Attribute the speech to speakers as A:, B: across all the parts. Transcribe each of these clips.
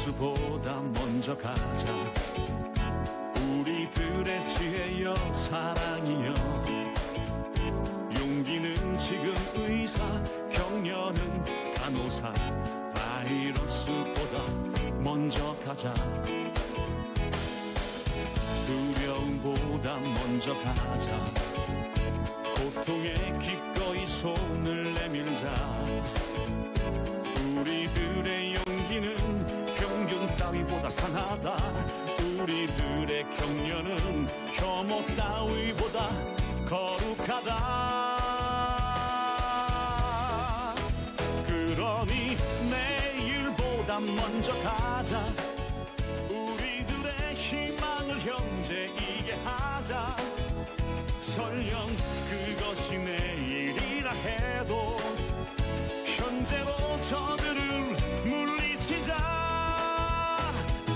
A: 파이러스보다 먼저 가자. 우리들의 지혜여 사랑이여, 용기는 지금 의사, 격려는 간호사. 바이러스보다 먼저 가자. 두려움보다 먼저 가자. 고통에 기꺼이 손을 내밀자. 우리들의 용기는 평균 따위보다 강하다. 우리들의 격려는 혐오 따위보다 거룩하다. 그러니 내일보다 먼저 가자. 우리들의 희망을 형제이게 하자. 설령 그것이 내일이라 해도 현재로 저들을 물리치자.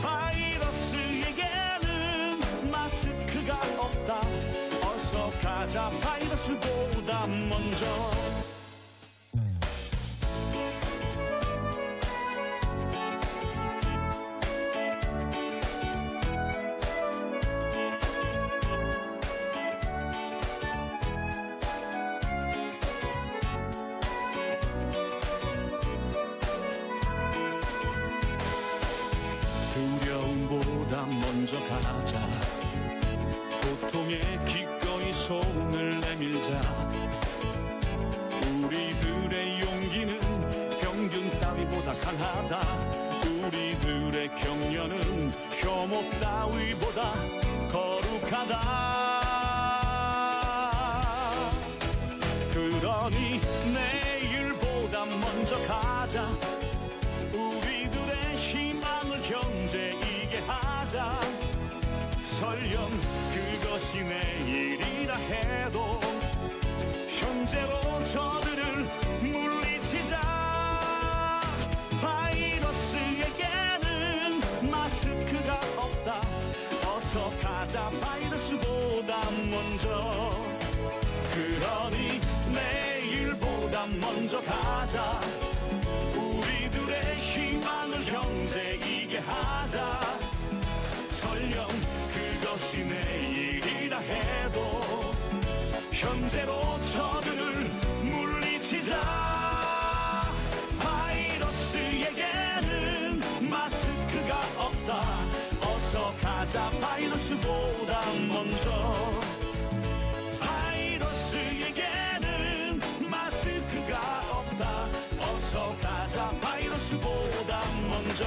A: 바이러스에게는 마스크가 없다. 어서 가자. 바이러스보다 먼저. 두려움보다 먼저 가자. 고통에 기꺼이 손을 내밀자. 우리들의 용기는 평균 따위보다 강하다. 우리들의 격려는 혐오 따위보다 거룩하다. 그러니 내일보다 먼저 가자. 우리들의 희망을 형제이게 하자. 설령 그것이 내일이라 해도 현재로 저들을 물리치자. 바이러스에게는 마스크가 없다. 어서 가자. 바이러스보다 먼저. 그러니 내일보다 먼저 가자. 우리들의 희망을 형제이게 하자. 설령 그것이 내일이라 해도 현재로 저들을 물리치자. 바이러스에게는 마스크가 없다. 어서 가자. 바이러스보다 먼저. 바이러스에게는 마스크가 없다. 어서 가자. 바이러스보다 먼저.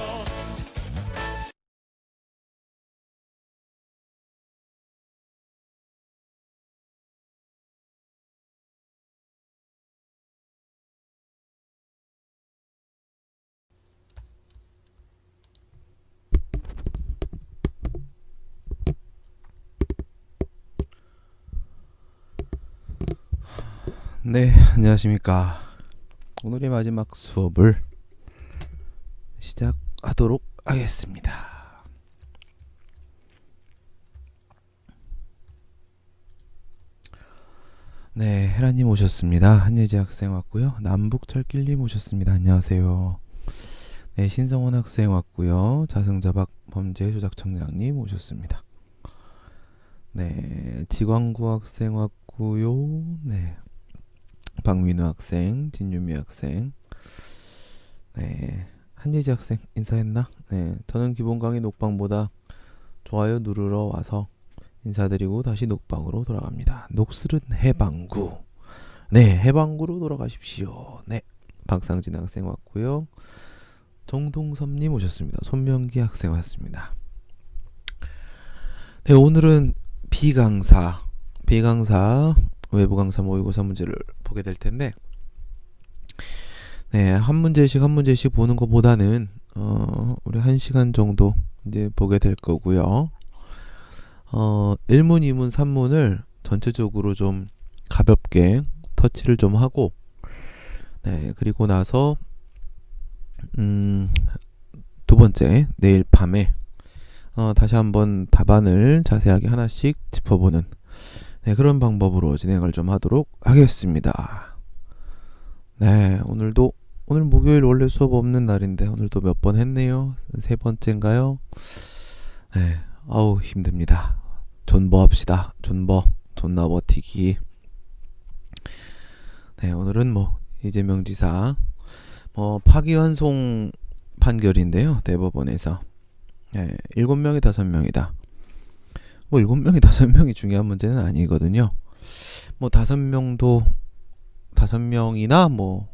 B: 네, 안녕하십니까. 오늘의 마지막 수업을 시작하도록 하겠습니다. 네, 헤라님 오셨습니다. 한예지 학생 왔고요. 남북철길님 오셨습니다. 안녕하세요. 네, 신성원 학생 왔고요. 자승자박 범죄 조작청장님 오셨습니다. 네, 지광구 학생 왔고요. 네, 박민우 학생, 진유미 학생, 네, 한예지 학생 인사했나? 네, 저는 기본 강의 녹방보다 좋아요 누르러 와서 인사드리고 다시 녹방으로 돌아갑니다. 녹슬은 해방구. 네, 해방구로 돌아가십시오. 네, 박상진 학생 왔고요. 정동섭님 오셨습니다. 손명기 학생 왔습니다. 네, 오늘은 비강사 외부 강사 모의고사 문제를 보게 될 텐데, 네, 한 문제씩 보는 것보다는 우리 1시간 정도 이제 보게 될 거고요. 1문, 2문, 3문을 전체적으로 좀 가볍게 터치를 좀 하고, 네, 그리고 나서 두 번째 내일 밤에 다시 한번 답안을 자세하게 하나씩 짚어보는, 네, 그런 방법으로 진행을 좀 하도록 하겠습니다. 네, 오늘도 오늘 목요일 원래 수업 없는 날인데 오늘도 몇 번 했네요. 세 번째인가요? 네, 아우 힘듭니다. 존버합시다. 존나 버티기. 네, 오늘은 뭐 이재명 지사 파기환송 판결인데요. 대법원에서 7명이 5명이다. 뭐 7명이 5명이 중요한 문제는 아니거든요. 뭐 5명이나 뭐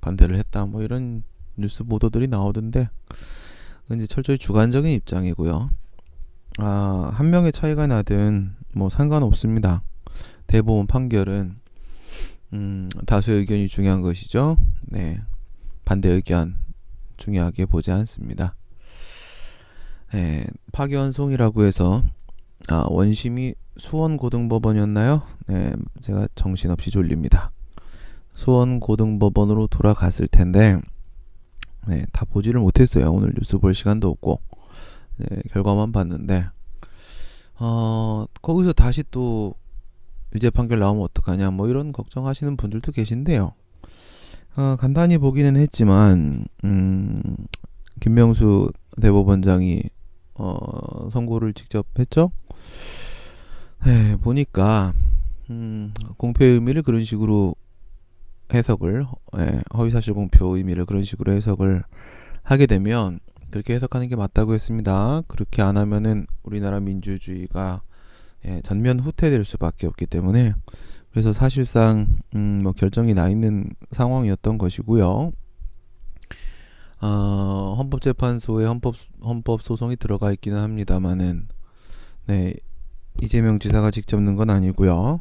B: 반대를 했다. 뭐 이런 뉴스 보도들이 나오던데 이제 철저히 주관적인 입장이고요. 한 명의 차이가 나든 뭐 상관없습니다. 대법원 판결은 다수의 의견이 중요한 것이죠. 네, 반대 의견 중요하게 보지 않습니다. 네, 파기환송이라고 해서 원심이 수원고등법원이었나요? 네, 제가 정신없이 졸립니다. 수원고등법원으로 돌아갔을 텐데 다 보지를 못했어요. 오늘 뉴스 볼 시간도 없고 결과만 봤는데 거기서 다시 또 유죄 판결 나오면 어떡하냐 뭐 이런 걱정하시는 분들도 계신데요. 간단히 보기는 했지만 김명수 대법원장이 선고를 직접 했죠. 네, 보니까 공표의 의미를 그런 식으로 해석을 허위사실 공표 의미를 그런 식으로 해석을 하게 되면 그렇게 해석하는 게 맞다고 했습니다. 그렇게 안 하면은 우리나라 민주주의가 전면 후퇴될 수밖에 없기 때문에 그래서 사실상 뭐 결정이 나 있는 상황이었던 것이고요. 헌법재판소에 헌법 소송이 들어가 있기는 합니다만은 이재명 지사가 직접 넣은 건 아니고요.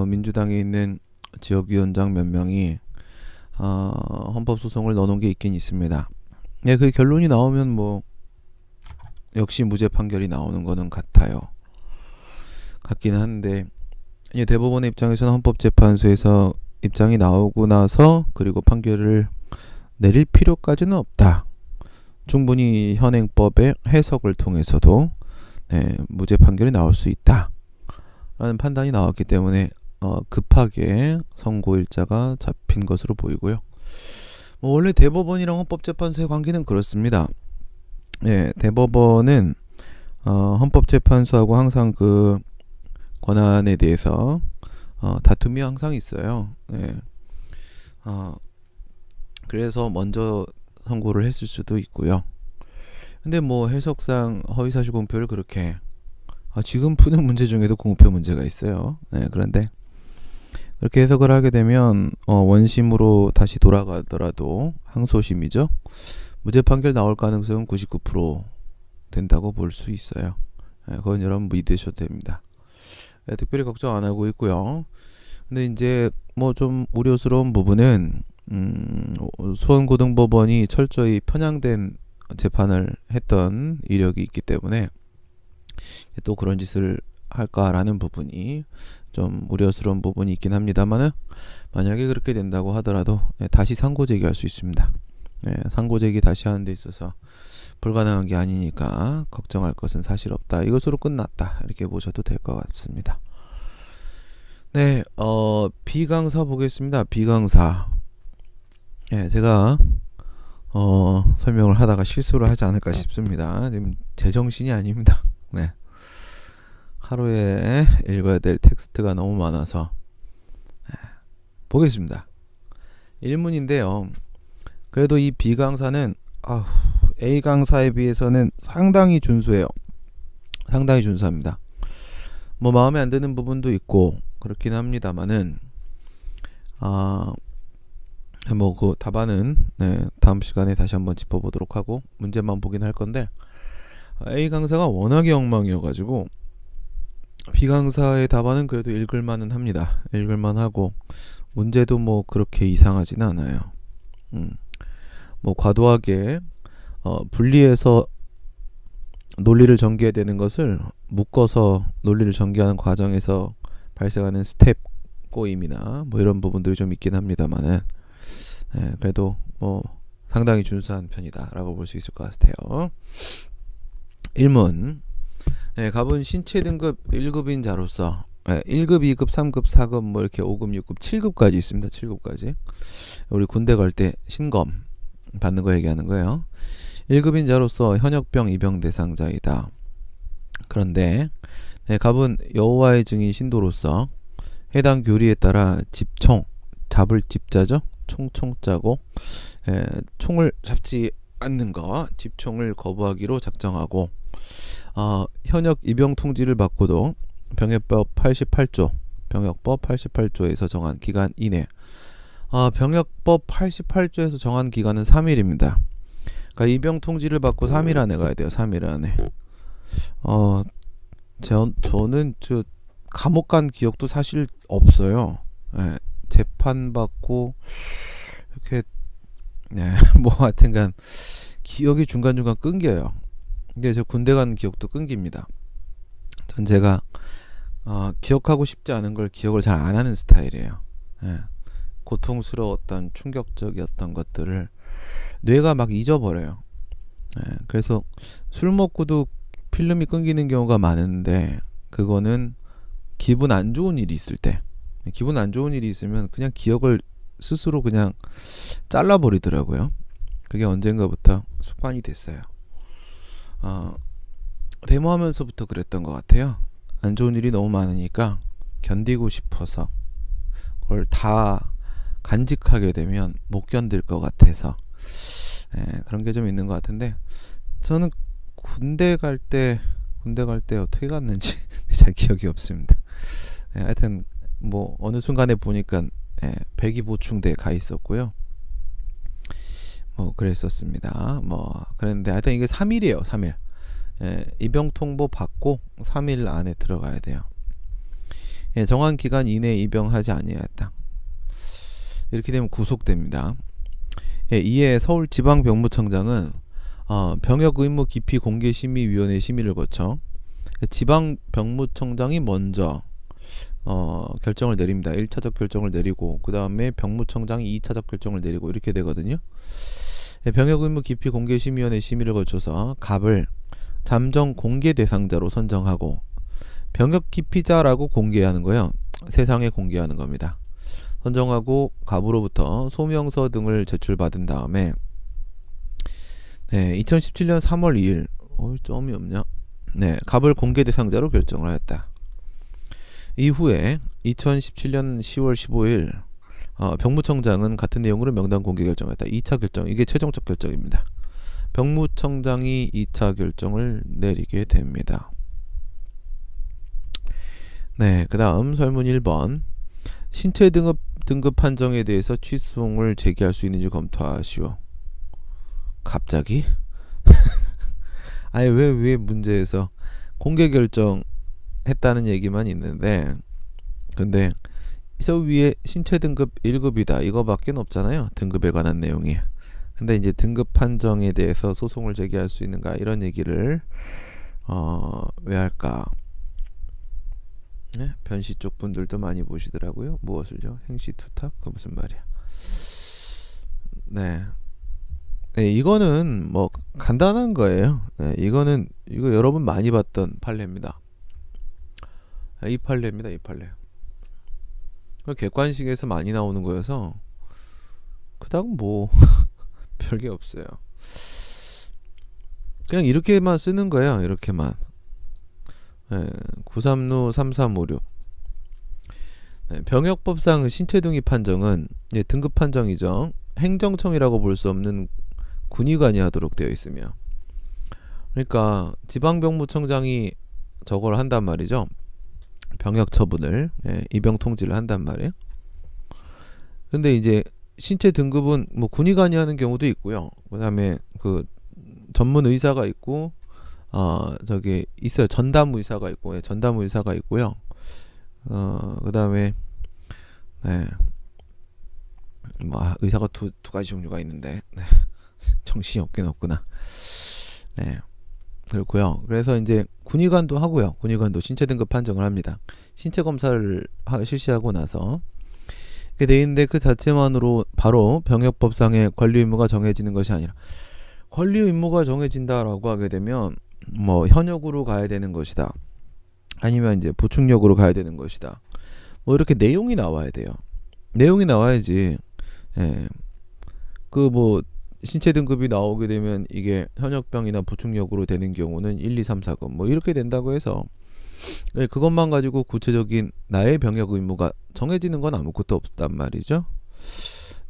B: 민주당에 있는 지역위원장 몇 명이 헌법 소송을 넣어놓은 게 있긴 있습니다. 그 결론이 나오면 뭐 역시 무죄 판결이 나오는 거는 같기는 한데 대법원의 입장에서는 헌법재판소에서 입장이 나오고 나서 그리고 판결을 내릴 필요까지는 없다. 충분히 현행법의 해석을 통해서도 무죄 판결이 나올 수 있다 라는 판단이 나왔기 때문에 급하게 선고일자가 잡힌 것으로 보이고요. 원래 대법원이랑 헌법재판소의 관계는 그렇습니다. 대법원은 헌법재판소하고 항상 그 권한에 대해서 다툼이 항상 있어요. 그래서 먼저 선고를 했을 수도 있고요. 근데 뭐 해석상 허위사실 공표를 그렇게 지금 푸는 문제 중에도 공표 문제가 있어요. 그런데 그렇게 해석을 하게 되면 원심으로 다시 돌아가더라도 항소심이죠. 무죄 판결 나올 가능성은 99% 된다고 볼 수 있어요. 그건 여러분 믿으셔도 됩니다. 특별히 걱정 안 하고 있고요. 근데 이제 뭐 좀 우려스러운 부분은 수원고등법원이 철저히 편향된 재판을 했던 이력이 있기 때문에 또 그런 짓을 할까라는 부분이 좀 우려스러운 부분이 있긴 합니다만은 만약에 그렇게 된다고 하더라도 다시 상고 제기할 수 있습니다. 상고 제기 다시 하는 데 있어서 불가능한 게 아니니까 걱정할 것은 사실 없다. 이것으로 끝났다. 이렇게 보셔도 될 것 같습니다. 비강사 보겠습니다. 비강사. 제가 설명을 하다가 실수를 하지 않을까 싶습니다. 지금 제정신이 아닙니다. 하루에 읽어야 될 텍스트가 너무 많아서 보겠습니다. 1문인데요. 그래도 이 B강사는 A강사에 비해서는 상당히 준수해요. 상당히 준수합니다. 뭐 마음에 안 드는 부분도 있고 그렇긴 합니다만은 뭐 그 답안은 다음 시간에 다시 한번 짚어보도록 하고 문제만 보긴 할 건데 A 강사가 워낙에 엉망이어가지고 B 강사의 답안은 그래도 읽을만은 합니다. 읽을만 하고 문제도 뭐 그렇게 이상하지는 않아요. 뭐 과도하게 분리해서 논리를 전개해야 되는 것을 묶어서 논리를 전개하는 과정에서 발생하는 스텝 꼬임이나 뭐 이런 부분들이 좀 있긴 합니다만은 그래도 뭐 상당히 준수한 편이다 라고 볼 수 있을 것 같아요. 1문 갑은 신체 등급 1급인 자로서 1급, 2급, 3급, 4급 뭐 이렇게 5급, 6급, 7급까지 있습니다. 7급까지. 우리 군대 갈 때 신검 받는 거 얘기하는 거예요. 1급인 자로서 현역병 입영 대상자이다. 그런데 갑은 여호와의 증인 신도로서 해당 교리에 따라 집총, 잡을 집자죠. 총자고 총을 잡지 않는 거, 집총을 거부하기로 작정하고 현역 입영 통지를 받고도 병역법 88조에서 정한 기간 이내 병역법 88조에서 정한 기간은 3일입니다. 그러니까 입영 통지를 받고 3일 안에 가야 돼요. 3일 안에. 저는 감옥 간 기억도 사실 없어요. 재판 받고 이렇게 뭐 하여튼간 기억이 중간중간 끊겨요. 근데 저 군대 간 기억도 끊깁니다. 전 제가 기억하고 싶지 않은 걸 기억을 잘 안 하는 스타일이에요. 고통스러웠던 충격적이었던 것들을 뇌가 막 잊어버려요. 그래서 술 먹고도 필름이 끊기는 경우가 많은데 그거는 기분 안 좋은 일이 있을 때, 기분 안 좋은 일이 있으면 그냥 기억을 스스로 그냥 잘라버리더라고요. 그게 언젠가부터 습관이 됐어요. 데모하면서부터 그랬던 것 같아요. 안 좋은 일이 너무 많으니까 견디고 싶어서 그걸 다 간직하게 되면 못 견딜 것 같아서 그런 게 좀 있는 것 같은데, 저는 군대 갈 때 어떻게 갔는지 잘 기억이 없습니다. 하여튼 뭐 어느 순간에 보니까 배기 보충대에 가 있었고요. 뭐 그랬었습니다. 뭐 그랬는데 하여튼 이게 3일이에요. 3일. 입영 통보 받고 3일 안에 들어가야 돼요. 정한 기간 이내에 입영하지 아니하였다. 이렇게 되면 구속됩니다. 이에 서울지방병무청장은 병역 의무 기피 공개심의위원회 심의를 거쳐 지방병무청장이 먼저 결정을 내립니다. 1차적 결정을 내리고 그 다음에 병무청장이 2차적 결정을 내리고 이렇게 되거든요. 병역 의무 기피 공개심의위원회 심의를 거쳐서 갑을 잠정 공개 대상자로 선정하고 병역 기피자라고 공개하는 거예요. 세상에 공개하는 겁니다. 선정하고 갑으로부터 소명서 등을 제출받은 다음에 2017년 3월 2일 점이 없냐? 갑을 공개 대상자로 결정을 하였다. 이후에 2017년 10월 15일 병무청장은 같은 내용으로 명단 공개 결정했다. 2차 결정, 이게 최종적 결정입니다. 병무청장이 2차 결정을 내리게 됩니다. 그 다음 설문 1번. 신체 등급 판정에 대해서 취소를 제기할 수 있는지 검토하시오. 갑자기? 아니 왜 문제에서 공개 결정했다는 얘기만 있는데, 근데 저 위에 신체 등급 1급이다 이거밖에 없잖아요. 등급에 관한 내용이. 근데 이제 등급 판정에 대해서 소송을 제기할 수 있는가 이런 얘기를 왜 할까? 변시 쪽 분들도 많이 보시더라고요. 무엇을요? 행시 투탁? 그 무슨 말이야? 이거는 뭐 간단한 거예요. 이거 여러분 많이 봤던 판례입니다. 이 판례입니다. 이 판례. 객관식에서 많이 나오는 거여서 그닥 뭐 별게 없어요. 그냥 이렇게만 쓰는 거예요. 이렇게만. 936 3356. 병역법상 신체 등위 판정은 등급 판정이죠. 행정청이라고 볼 수 없는 군의관이 하도록 되어 있으며, 그러니까 지방병무청장이 저걸 한단 말이죠. 병역 처분을 입영 통지를 한단 말이에요. 근데 이제 신체 등급은 뭐 군의관이 하는 경우도 있고요. 그다음에 그 전문 의사가 있고 저기 있어요. 전담 의사가 있고, 전담 의사가 있고요. 그다음에 뭐 의사가 두 가지 종류가 있는데 정신이 없긴 없구나. 그렇고요. 그래서 이제 군의관도 하고요. 군의관도 신체 등급 판정을 합니다. 신체 검사를 실시하고 나서 그게 돼 있는데 그 자체만으로 바로 병역법상의 권리 의무가 정해지는 것이 아니라, 권리 의무가 정해진다라고 하게 되면 뭐 현역으로 가야 되는 것이다. 아니면 이제 보충력으로 가야 되는 것이다. 뭐 이렇게 내용이 나와야 돼요. 내용이 나와야지. 예. 그 뭐 신체 등급이 나오게 되면 이게 현역병이나 보충력으로 되는 경우는 1, 2, 3, 4급 뭐 이렇게 된다고 해서 예, 그것만 가지고 구체적인 나의 병역 의무가 정해지는 건 아무것도 없단 말이죠.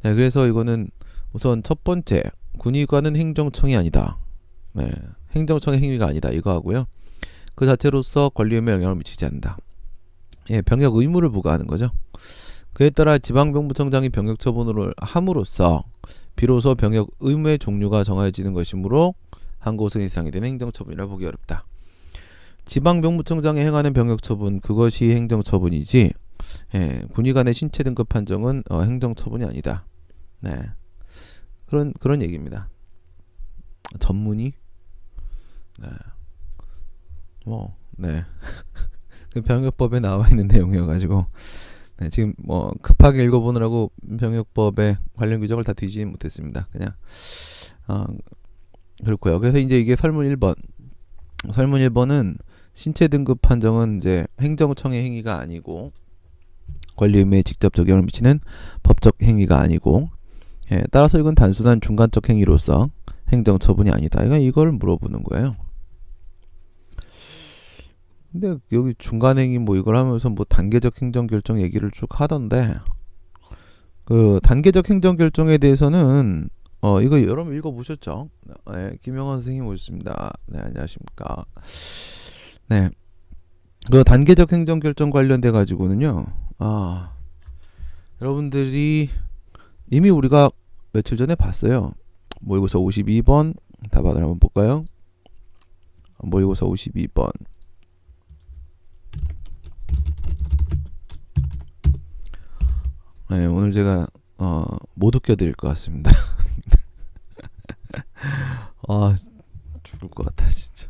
B: 네, 그래서 이거는 우선 첫 번째, 군의관은 행정청이 아니다. 네, 행정청의 행위가 아니다. 이거 하고요. 그 자체로서 권리의무에 영향을 미치지 않는다. 예, 병역 의무를 부과하는 거죠. 그에 따라 지방병부청장이 병역 처분을 함으로써 비로소 병역 의무의 종류가 정해지는 것이므로 한 곳은 이상이 되는 행정처분이라 보기 어렵다. 지방병부청장이 행하는 병역처분 그것이 행정처분이지 예, 군의관의 신체 등급 판정은 행정처분이 아니다. 네, 그런 얘기입니다. 전문의? 네, 네. 그 병역법에 나와 있는 내용이어가지고 네, 지금 뭐 급하게 읽어보느라고 병역법의 관련 규정을 다 뒤지지 못했습니다. 그냥 그렇고요. 그래서 이제 이게 설문 1번. 설문 1번은 신체 등급 판정은 이제 행정청의 행위가 아니고 권리 의무에 직접 적용을 미치는 법적 행위가 아니고 예, 따라서 이건 단순한 중간적 행위로서 행정처분이 아니다. 이걸 물어보는 거예요. 근데 여기 중간행위 뭐 이걸 하면서 뭐 단계적 행정결정 얘기를 쭉 하던데 그 단계적 행정결정에 대해서는 이거 여러분 읽어보셨죠? 네, 김영환 선생님 오셨습니다. 네, 안녕하십니까. 네, 그 단계적 행정결정 관련돼 가지고는요. 여러분들이 이미 우리가 며칠 전에 봤어요. 모의고사 52번 답안을 한번 볼까요? 모의고사 52번. 네, 오늘 제가 못 웃겨드릴 것 같습니다. 죽을 것 같아 진짜.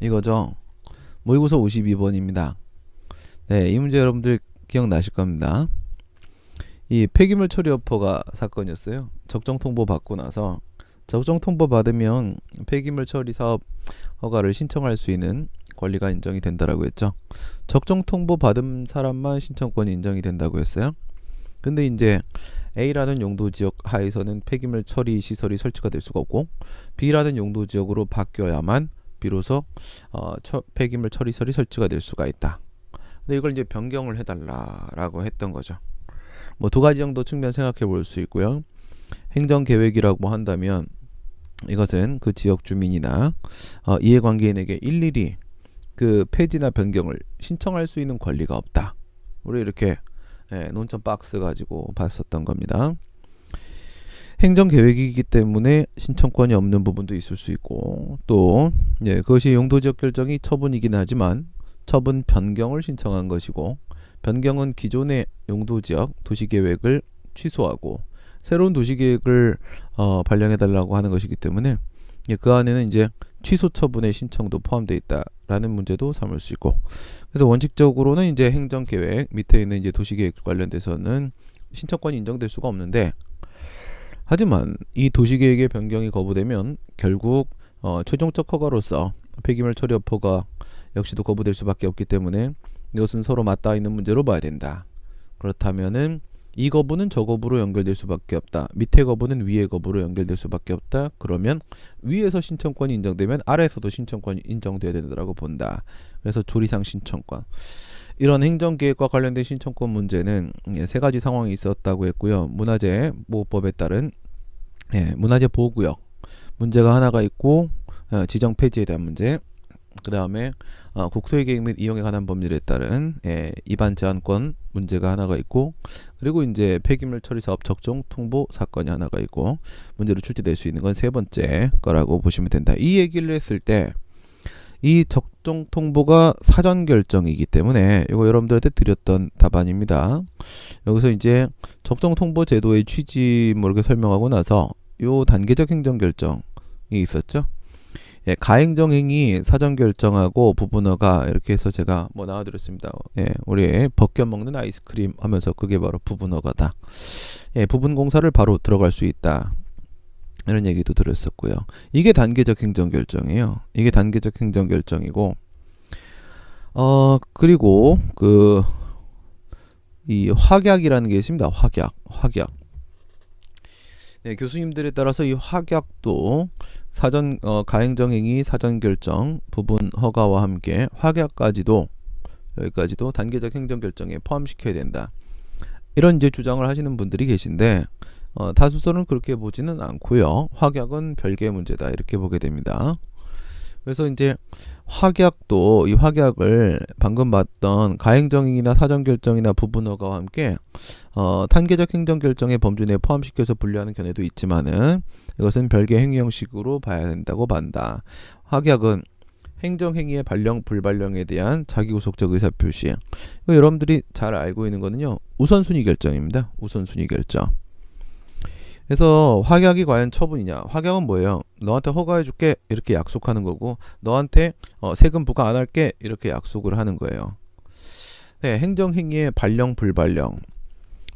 B: 이거죠. 모의고사 52번입니다. 네, 이 문제 여러분들 기억나실 겁니다. 이 폐기물 처리 여포가 사건이었어요. 적정 통보 받고 나서 적정 통보 받으면 폐기물 처리 사업 허가를 신청할 수 있는 권리가 인정이 된다라고 했죠. 적정 통보 받은 사람만 신청권이 인정이 된다고 했어요. 근데 이제 A라는 용도 지역 하에서는 폐기물 처리 시설이 설치가 될 수가 없고 B라는 용도 지역으로 바뀌어야만 비로소 폐기물 처리 시설이 설치가 될 수가 있다. 근데 이걸 이제 변경을 해달라라고 했던 거죠. 뭐 두 가지 정도 측면 생각해 볼 수 있고요. 행정계획이라고 한다면 이것은 그 지역 주민이나 이해관계인에게 일일이 그 폐지나 변경을 신청할 수 있는 권리가 없다. 우리 이렇게 논점 박스 가지고 봤었던 겁니다. 행정계획이기 때문에 신청권이 없는 부분도 있을 수 있고 또 그것이 용도지역 결정이 처분이긴 하지만 처분 변경을 신청한 것이고 변경은 기존의 용도지역 도시계획을 취소하고 새로운 도시계획을 발령해달라고 하는 것이기 때문에 그 안에는 이제 취소 처분의 신청도 포함되어 있다라는 문제도 삼을 수 있고 그래서 원칙적으로는 이제 행정계획 밑에 있는 이제 도시계획 관련돼서는 신청권이 인정될 수가 없는데 하지만 이 도시계획의 변경이 거부되면 결국 최종적 허가로서 폐기물 처리 여포가 역시도 거부될 수밖에 없기 때문에 이것은 서로 맞닿아 있는 문제로 봐야 된다. 그렇다면은 이 거부는 저 거부로 연결될 수밖에 없다. 밑에 거부는 위에 거부로 연결될 수밖에 없다. 그러면 위에서 신청권이 인정되면 아래에서도 신청권이 인정돼야 된다고 본다. 그래서 조리상 신청권. 이런 행정계획과 관련된 신청권 문제는 세 가지 상황이 있었다고 했고요. 문화재 보호법에 따른 문화재 보호구역 문제가 하나가 있고 지정 폐지에 대한 문제 그 다음에 국토의 계획 및 이용에 관한 법률에 따른 위반 제한권 문제가 하나가 있고 그리고 이제 폐기물 처리 사업 적정 통보 사건이 하나가 있고 문제로 출제될 수 있는 건 세 번째 거라고 보시면 된다. 이 얘기를 했을 때 이 적정 통보가 사전 결정이기 때문에 이거 여러분들한테 드렸던 답안입니다. 여기서 이제 적정 통보 제도의 취지 뭐 이렇게 설명하고 나서 요 단계적 행정 결정이 있었죠. 가행정행위 사전 결정하고 부분어가 이렇게 해서 제가 뭐 나와드렸습니다. 우리 벗겨 먹는 아이스크림 하면서 그게 바로 부분어가다. 부분 공사를 바로 들어갈 수 있다. 이런 얘기도 드렸었고요. 이게 단계적 행정결정이에요. 이게 단계적 행정결정이고, 그리고 이 확약이라는 게 있습니다. 확약. 네, 교수님들에 따라서 이 확약도 가행정행위 사전결정 부분 허가와 함께 확약까지도 여기까지도 단계적 행정결정에 포함시켜야 된다. 이런 이제 주장을 하시는 분들이 계신데 다수설은 그렇게 보지는 않고요. 확약은 별개의 문제다 이렇게 보게 됩니다. 그래서 이제 확약도 이 확약을 방금 봤던 가행정행위나 사전결정이나 부분허가와 함께 단계적 행정결정의 범주 내에 포함시켜서 분류하는 견해도 있지만은 이것은 별개 행위 형식으로 봐야 된다고 반다. 확약은 행정행위의 발령, 불발령에 대한 자기구속적 의사표시. 여러분들이 잘 알고 있는 거는요. 우선순위 결정입니다. 우선순위 결정. 그래서 확약이 과연 처분이냐? 확약은 뭐예요? 너한테 허가해줄게 이렇게 약속하는 거고 너한테 세금 부과 안 할게 이렇게 약속을 하는 거예요. 네, 행정행위의 발령, 불발령.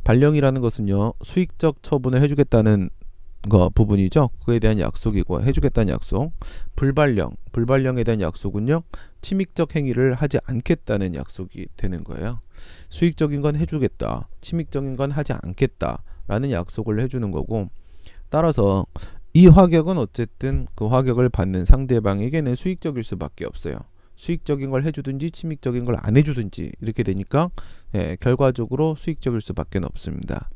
B: 발령이라는 것은요. 수익적 처분을 해주겠다는 부분이죠. 그에 대한 약속이고 해주겠다는 약속. 불발령에 대한 약속은요. 침익적 행위를 하지 않겠다는 약속이 되는 거예요. 수익적인 건 해주겠다. 침익적인 건 하지 않겠다. 라는 약속을 해주는 거고 따라서 이 확약은 어쨌든 그 확약을 받는 상대방에게는 수익적일 수밖에 없어요. 수익적인 걸 해주든지 침익적인 걸 안 해주든지 이렇게 되니까 결과적으로 수익적일 수밖에 없습니다.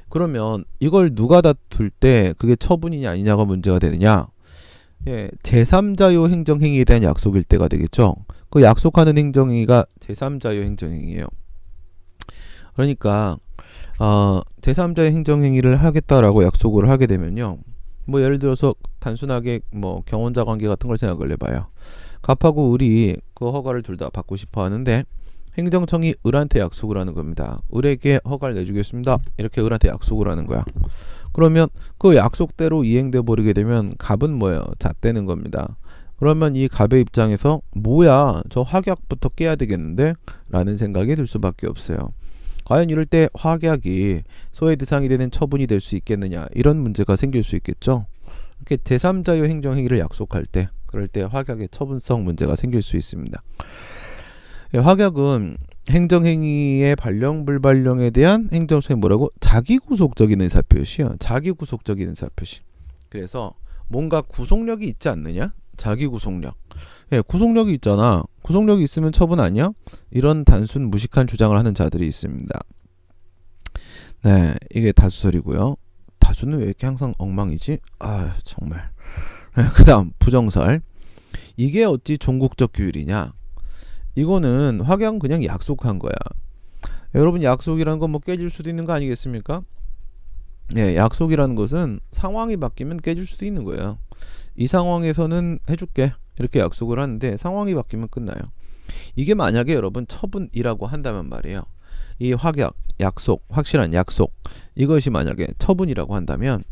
B: 그러면 이걸 누가 다툴 때 그게 처분이냐 아니냐가 문제가 되느냐? 제3자요 행정행위에 대한 약속일 때가 되겠죠. 그 약속하는 행정행위가 제3자요 행정행위예요. 그러니까 제3자의 행정행위를 하겠다라고 약속을 하게 되면요. 뭐 예를 들어서 단순하게 뭐 경원자 관계 같은 걸 생각을 해봐요. 갑하고 을이 그 허가를 둘 다 받고 싶어 하는데 행정청이 을한테 약속을 하는 겁니다. 을에게 허가를 내주겠습니다. 이렇게 을한테 약속을 하는 거야. 그러면 그 약속대로 이행돼 버리게 되면 갑은 뭐예요? 잣대는 겁니다. 그러면 이 갑의 입장에서 뭐야 저 확약부터 깨야 되겠는데? 라는 생각이 들 수밖에 없어요. 과연 이럴 때 확약이 소외 대상이 되는 처분이 될 수 있겠느냐 이런 문제가 생길 수 있겠죠. 이렇게 제3자의 행정행위를 약속할 때 그럴 때 확약의 처분성 문제가 생길 수 있습니다. 확약은 행정행위의 발령 불발령에 대한 행정소의 뭐라고? 자기구속적인 의사표시요. 자기구속적인 의사표시. 그래서 뭔가 구속력이 있지 않느냐? 자기구속력. 구속력이 있잖아. 구속력이 있으면 처분 아니야? 이런 단순 무식한 주장을 하는 자들이 있습니다. 네, 이게 다수설이고요. 다수는 왜 이렇게 항상 엉망이지? 아, 정말. 그 다음 부정설. 이게 어찌 종국적 규율이냐? 이거는 확약은 그냥 약속한 거야. 여러분 약속이라는 건 뭐 깨질 수도 있는 거 아니겠습니까? 약속이라는 것은 상황이 바뀌면 깨질 수도 있는 거예요. 이 상황에서는 해줄게 이렇게 약속을 하는데 상황이 바뀌면 끝나요. 이게 만약에 여러분 처분이라고 한다면 말이에요. 이 확약, 약속, 확실한 약속 이것이 만약에 처분이라고 한다면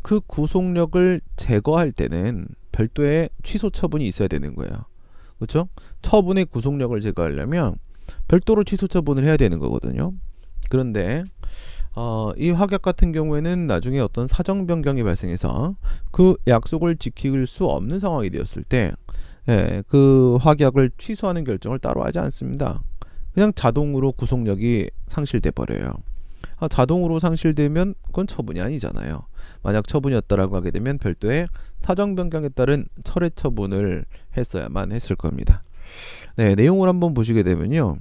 B: 그 구속력을 제거할 때는 별도의 취소 처분이 있어야 되는 거예요. 그렇죠? 처분의 구속력을 제거하려면 별도로 취소 처분을 해야 되는 거거든요. 그런데 이 확약 같은 경우에는 나중에 어떤 사정 변경이 발생해서 그 약속을 지킬 수 없는 상황이 되었을 때 그 확약을 취소하는 결정을 따로 하지 않습니다. 그냥 자동으로 구속력이 상실돼 버려요. 자동으로 상실되면 그건 처분이 아니잖아요. 만약 처분이었다라고 하게 되면 별도의 사정 변경에 따른 철회 처분을 했어야만 했을 겁니다. 네, 내용을 한번 보시게 되면요.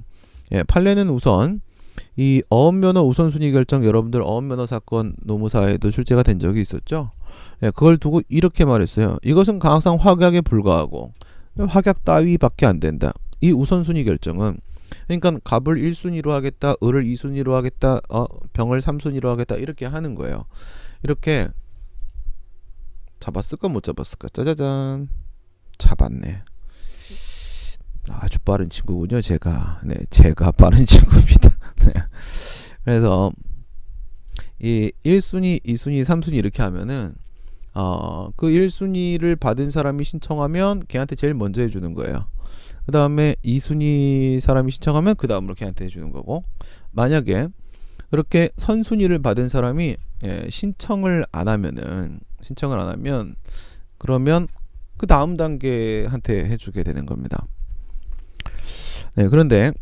B: 판례는 우선 이 어업면허 우선순위 결정 여러분들 어업면허 사건 노무사에도 출제가 된 적이 있었죠. 그걸 두고 이렇게 말했어요. 이것은 항상 확약에 불과하고 확약 따위밖에 안 된다. 이 우선순위 결정은 그러니까 갑을 1순위로 하겠다, 을을 2순위로 하겠다, 병을 3순위로 하겠다 이렇게 하는 거예요. 이렇게 잡았을까 못 잡았을까? 짜자잔, 잡았네. 아주 빠른 친구군요. 제가 빠른 친구입니다. 네. 그래서 이 1순위, 2순위, 3순위 이렇게 하면은 그 1순위를 받은 사람이 신청하면 걔한테 제일 먼저 해주는 거예요. 그 다음에 2순위 사람이 신청하면 그 다음으로 걔한테 해주는 거고 만약에 그렇게 선순위를 받은 사람이 신청을 안 하면 그러면 그 다음 단계한테 해주게 되는 겁니다. 네, 그런데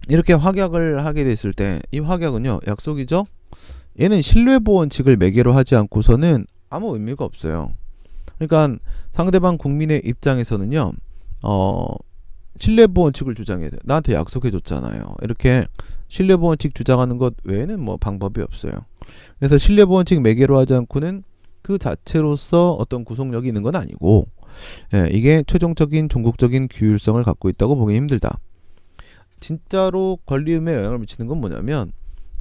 B: 이렇게 확약을 하게 됐을 때 이 확약은요, 약속이죠. 얘는 신뢰보원칙을 매개로 하지 않고서는 아무 의미가 없어요. 그러니까 상대방 국민의 입장에서는요, 신뢰보원칙을 주장해야 돼요. 나한테 약속해줬잖아요. 이렇게 신뢰보원칙 주장하는 것 외에는 뭐 방법이 없어요. 그래서 신뢰보원칙 매개로 하지 않고는 그 자체로서 어떤 구속력이 있는 건 아니고, 이게 최종적인 종국적인 규율성을 갖고 있다고 보기 힘들다. 진짜로 권리의무에 영향을 미치는 건 뭐냐면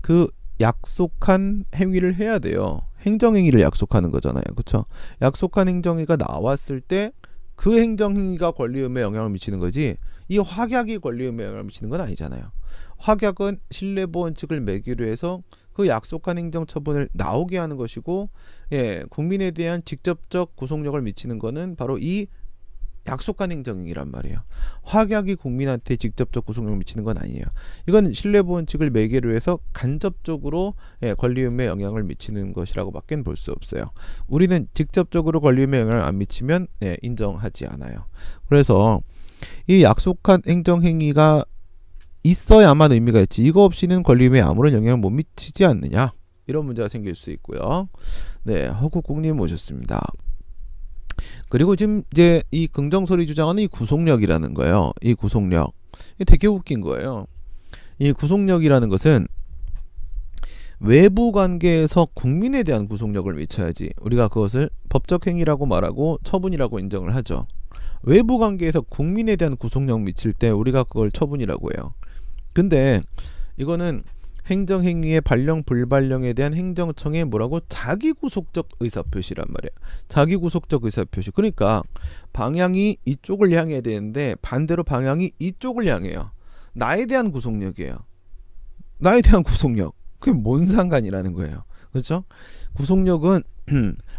B: 그 약속한 행위를 해야 돼요. 행정행위를 약속하는 거잖아요. 그렇죠? 약속한 행정행위가 나왔을 때 그 행정행위가 권리의무에 영향을 미치는 거지, 이 확약이 권리의무에 영향을 미치는 건 아니잖아요. 확약은 신뢰보원칙을 매기로 해서 그 약속한 행정처분을 나오게 하는 것이고, 국민에 대한 직접적 구속력을 미치는 거는 바로 이 약속한 행정이란 말이에요. 확약이 국민한테 직접적 구속력을 미치는 건 아니에요. 이건 신뢰보원칙을 매개로 해서 간접적으로 권리의무에 영향을 미치는 것이라고 밖에 볼 수 없어요. 우리는 직접적으로 권리의무에 영향을 안 미치면 인정하지 않아요. 그래서 이 약속한 행정행위가 있어야만 의미가 있지, 이거 없이는 권리의무에 아무런 영향을 못 미치지 않느냐, 이런 문제가 생길 수 있고요. 네, 허국국님 모셨습니다. 그리고 지금 이제 이 긍정설이 주장하는 이 구속력이라는 거예요. 이 구속력, 이게 되게 웃긴 거예요. 이 구속력이라는 것은 외부 관계에서 국민에 대한 구속력을 미쳐야지 우리가 그것을 법적 행위라고 말하고 처분이라고 인정을 하죠. 외부 관계에서 국민에 대한 구속력 미칠 때 우리가 그걸 처분이라고 해요. 근데 이거는 행정행위의 발령 불발령에 대한 행정청의 뭐라고, 자기구속적 의사표시란 말이에요. 자기구속적 의사표시. 그러니까 방향이 이쪽을 향해야 되는데 반대로 방향이 이쪽을 향해요. 나에 대한 구속력이에요. 나에 대한 구속력. 그게 뭔 상관이라는 거예요. 그렇죠? 구속력은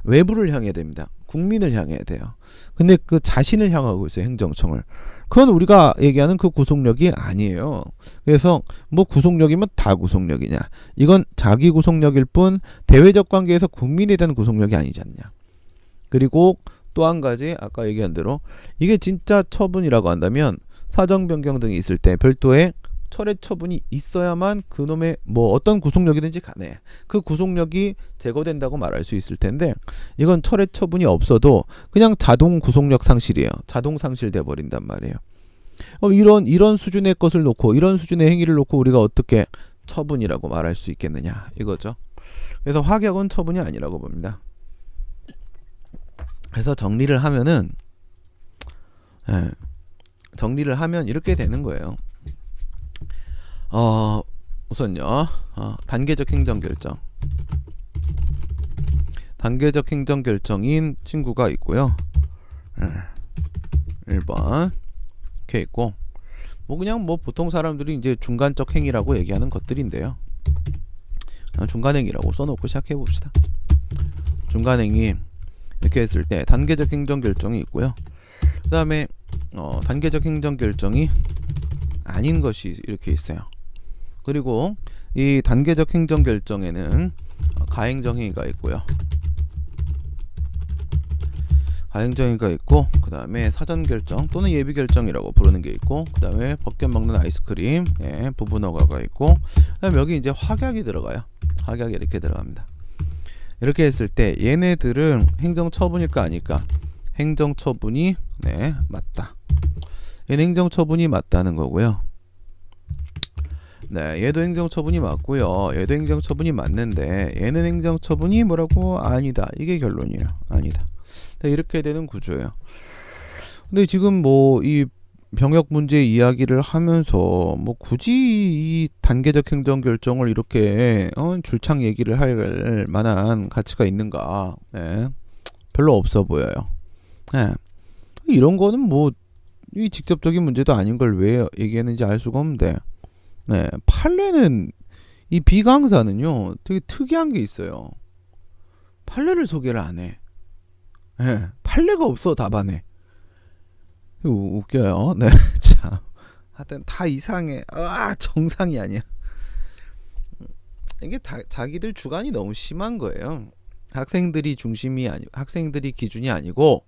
B: 외부를 향해야 됩니다. 국민을 향해야 돼요. 근데 그 자신을 향하고 있어요. 행정청을. 그건 우리가 얘기하는 그 구속력이 아니에요. 그래서 뭐 구속력이면 다 구속력이냐, 이건 자기 구속력일 뿐 대외적 관계에서 국민에 대한 구속력이 아니지 않냐. 그리고 또 한 가지, 아까 얘기한 대로 이게 진짜 처분이라고 한다면 사정 변경 등이 있을 때 별도의 철회 처분이 있어야만 그놈의 뭐 어떤 구속력이든지 간에 그 구속력이 제거된다고 말할 수 있을 텐데, 이건 철회 처분이 없어도 그냥 자동 구속력 상실이에요. 자동 상실돼 버린단 말이에요. 이런 수준의 것을 놓고, 이런 수준의 행위를 놓고 우리가 어떻게 처분이라고 말할 수 있겠느냐, 이거죠. 그래서 확약은 처분이 아니라고 봅니다. 그래서 정리를 하면 이렇게 되는 거예요. 우선요, 단계적 행정결정. 단계적 행정결정인 친구가 있고요. 1번 이렇게 있고, 뭐 그냥 뭐 보통 사람들이 이제 중간적 행위라고 얘기하는 것들인데요. 중간행위라고 써놓고 시작해 봅시다. 중간행위 이렇게 했을 때 단계적 행정결정이 있고요. 그 다음에 단계적 행정결정이 아닌 것이 이렇게 있어요. 그리고 이 단계적 행정결정에는 가행정행위가 있고요. 가행정행위가 있고, 그 다음에 사전결정 또는 예비결정이라고 부르는 게 있고, 그 다음에 벗겨 먹는 아이스크림, 부분허가가 있고, 그 다음에 여기 이제 확약이 들어가요. 확약이 이렇게 들어갑니다. 이렇게 했을 때 얘네들은 행정처분일까 아닐까? 행정처분이 맞다. 얘는 행정처분이 맞다는 거고요. 네, 얘도 행정처분이 맞고요. 얘도 행정처분이 맞는데 얘는 행정처분이 뭐라고? 아니다. 이게 결론이에요. 아니다. 네, 이렇게 되는 구조예요. 근데 지금 뭐 이 병역 문제 이야기를 하면서 뭐 굳이 이 단계적 행정결정을 이렇게 줄창 얘기를 할 만한 가치가 있는가? 네, 별로 없어 보여요. 네, 이런 거는 뭐 이 직접적인 문제도 아닌 걸 왜 얘기했는지 알 수가 없는데, 네, 판례는 이 비강사는요 되게 특이한 게 있어요. 판례를 소개를 안 해. 네, 판례가 없어 답안에. 웃겨요. 네, 자, 하여튼 다 이상해. 정상이 아니야. 이게 자기들 주관이 너무 심한 거예요. 학생들이 중심이 아니, 학생들이 기준이 아니고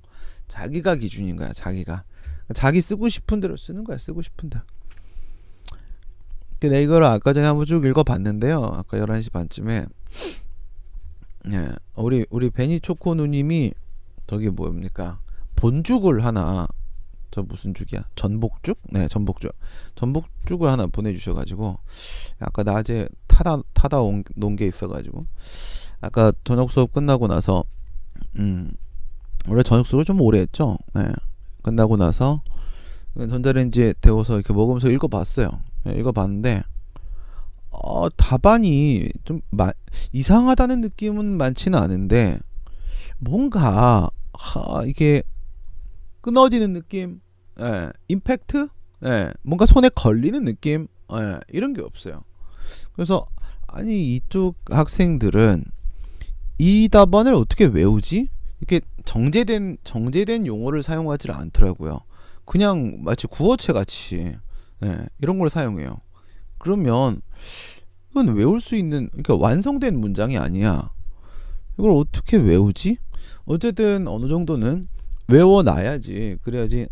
B: 자기가 기준인 거야. 자기 쓰고 싶은 대로 쓰는 거야. 쓰고 싶은 대로. 내가 이걸 아까 전에 한번 쭉 읽어봤는데요. 아까 11시 반쯤에 예, 우리 베니초코 누님이 저기 뭡니까 본죽을 하나, 저 무슨 죽이야, 전복죽? 네, 전복죽을 하나 보내주셔가지고 아까 낮에 타다 놓은 게 있어가지고 아까 저녁 수업 끝나고 나서 원래 저녁 수업을 좀 오래 했죠. 네, 끝나고 나서 전자레인지에 데워서 이렇게 먹으면서 읽어봤어요. 네, 읽어봤는데 답안이 좀 이상하다는 느낌은 많지는 않은데 뭔가 이게 끊어지는 느낌, 예, 임팩트, 예, 뭔가 손에 걸리는 느낌, 예, 이런 게 없어요. 그래서 아니 이쪽 학생들은 이 답안을 어떻게 외우지? 이렇게 정제된 용어를 사용하지 않더라고요. 그냥 마치 구어체 같이, 예, 이런 걸 사용해요. 그러면 이건 외울 수 있는, 그러니까 완성된 문장이 아니야. 이걸 어떻게 외우지? 어쨌든 어느 정도는 외워놔야지. 그래야지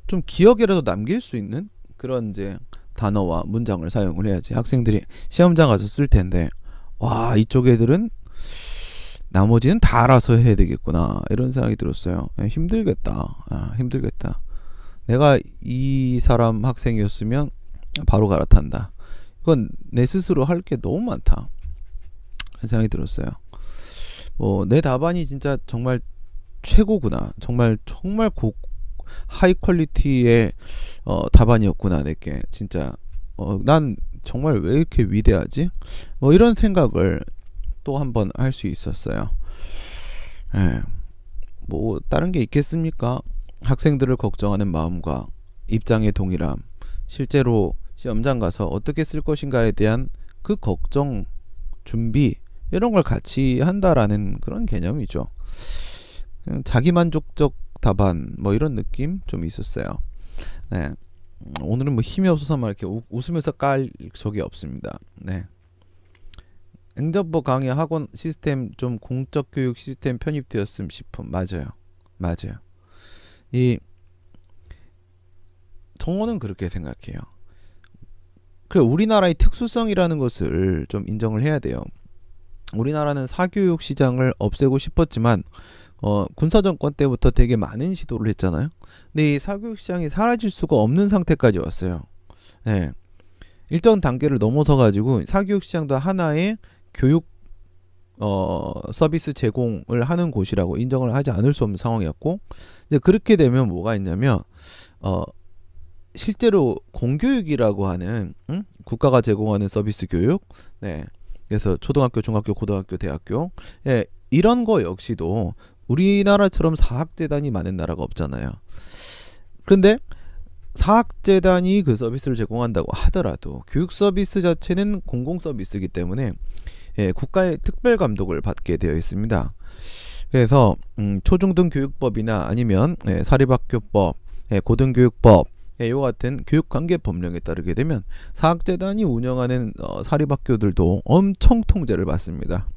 B: 좀 기억에라도 남길 수 있는 그런 이제 단어와 문장을 사용을 해야지 학생들이 시험장 가서 쓸 텐데, 와, 이쪽 애들은 나머지는 다 알아서 해야 되겠구나, 이런 생각이 들었어요. 힘들겠다. 힘들겠다. 내가 이 사람 학생이었으면 바로 갈아탄다. 이건 내 스스로 할 게 너무 많다, 그런 생각이 들었어요. 내 답안이 진짜 정말 최고구나, 정말 하이 퀄리티의 답안이었구나, 내게 진짜. 난 정말 왜 이렇게 위대하지? 이런 생각을 또 한번 할 수 있었어요. 예. 다른 게 있겠습니까? 학생들을 걱정하는 마음과 입장의 동일함, 실제로 시험장 가서 어떻게 쓸 것인가에 대한 그 걱정, 준비, 이런 걸 같이 한다라는 그런 개념이죠. 자기만족적 답안, 이런 느낌 좀 있었어요. 네. 오늘은 힘이 없어서 막 이렇게 웃으면서 깔 적이 없습니다. 네. 행정부 강의 학원 시스템 좀 공적 교육 시스템 편입되었음 싶음. 맞아요. 정어는 그렇게 생각해요. 우리나라의 특수성이라는 것을 좀 인정을 해야 돼요. 우리나라는 사교육 시장을 없애고 싶었지만 군사정권 때부터 되게 많은 시도를 했잖아요. 근데 이 사교육 시장이 사라질 수가 없는 상태까지 왔어요. 네. 일정 단계를 넘어서 가지고 사교육 시장도 하나의 교육 서비스 제공을 하는 곳이라고 인정을 하지 않을 수 없는 상황이었고, 이제 그렇게 되면 뭐가 있냐면 실제로 공교육이라고 하는 국가가 제공하는 서비스 교육, 네. 그래서 초등학교, 중학교, 고등학교, 대학교, 예, 이런 거 역시도 우리나라처럼 사학재단이 많은 나라가 없잖아요. 그런데 사학재단이 그 서비스를 제공한다고 하더라도 교육 서비스 자체는 공공 서비스이기 때문에 국가의 특별 감독을 받게 되어 있습니다. 그래서 초중등 교육법이나 아니면 사립학교법, 고등교육법, 이와 같은 교육관계 법령에 따르게 되면 사학재단이 운영하는 사립학교들도 엄청 통제를 받습니다.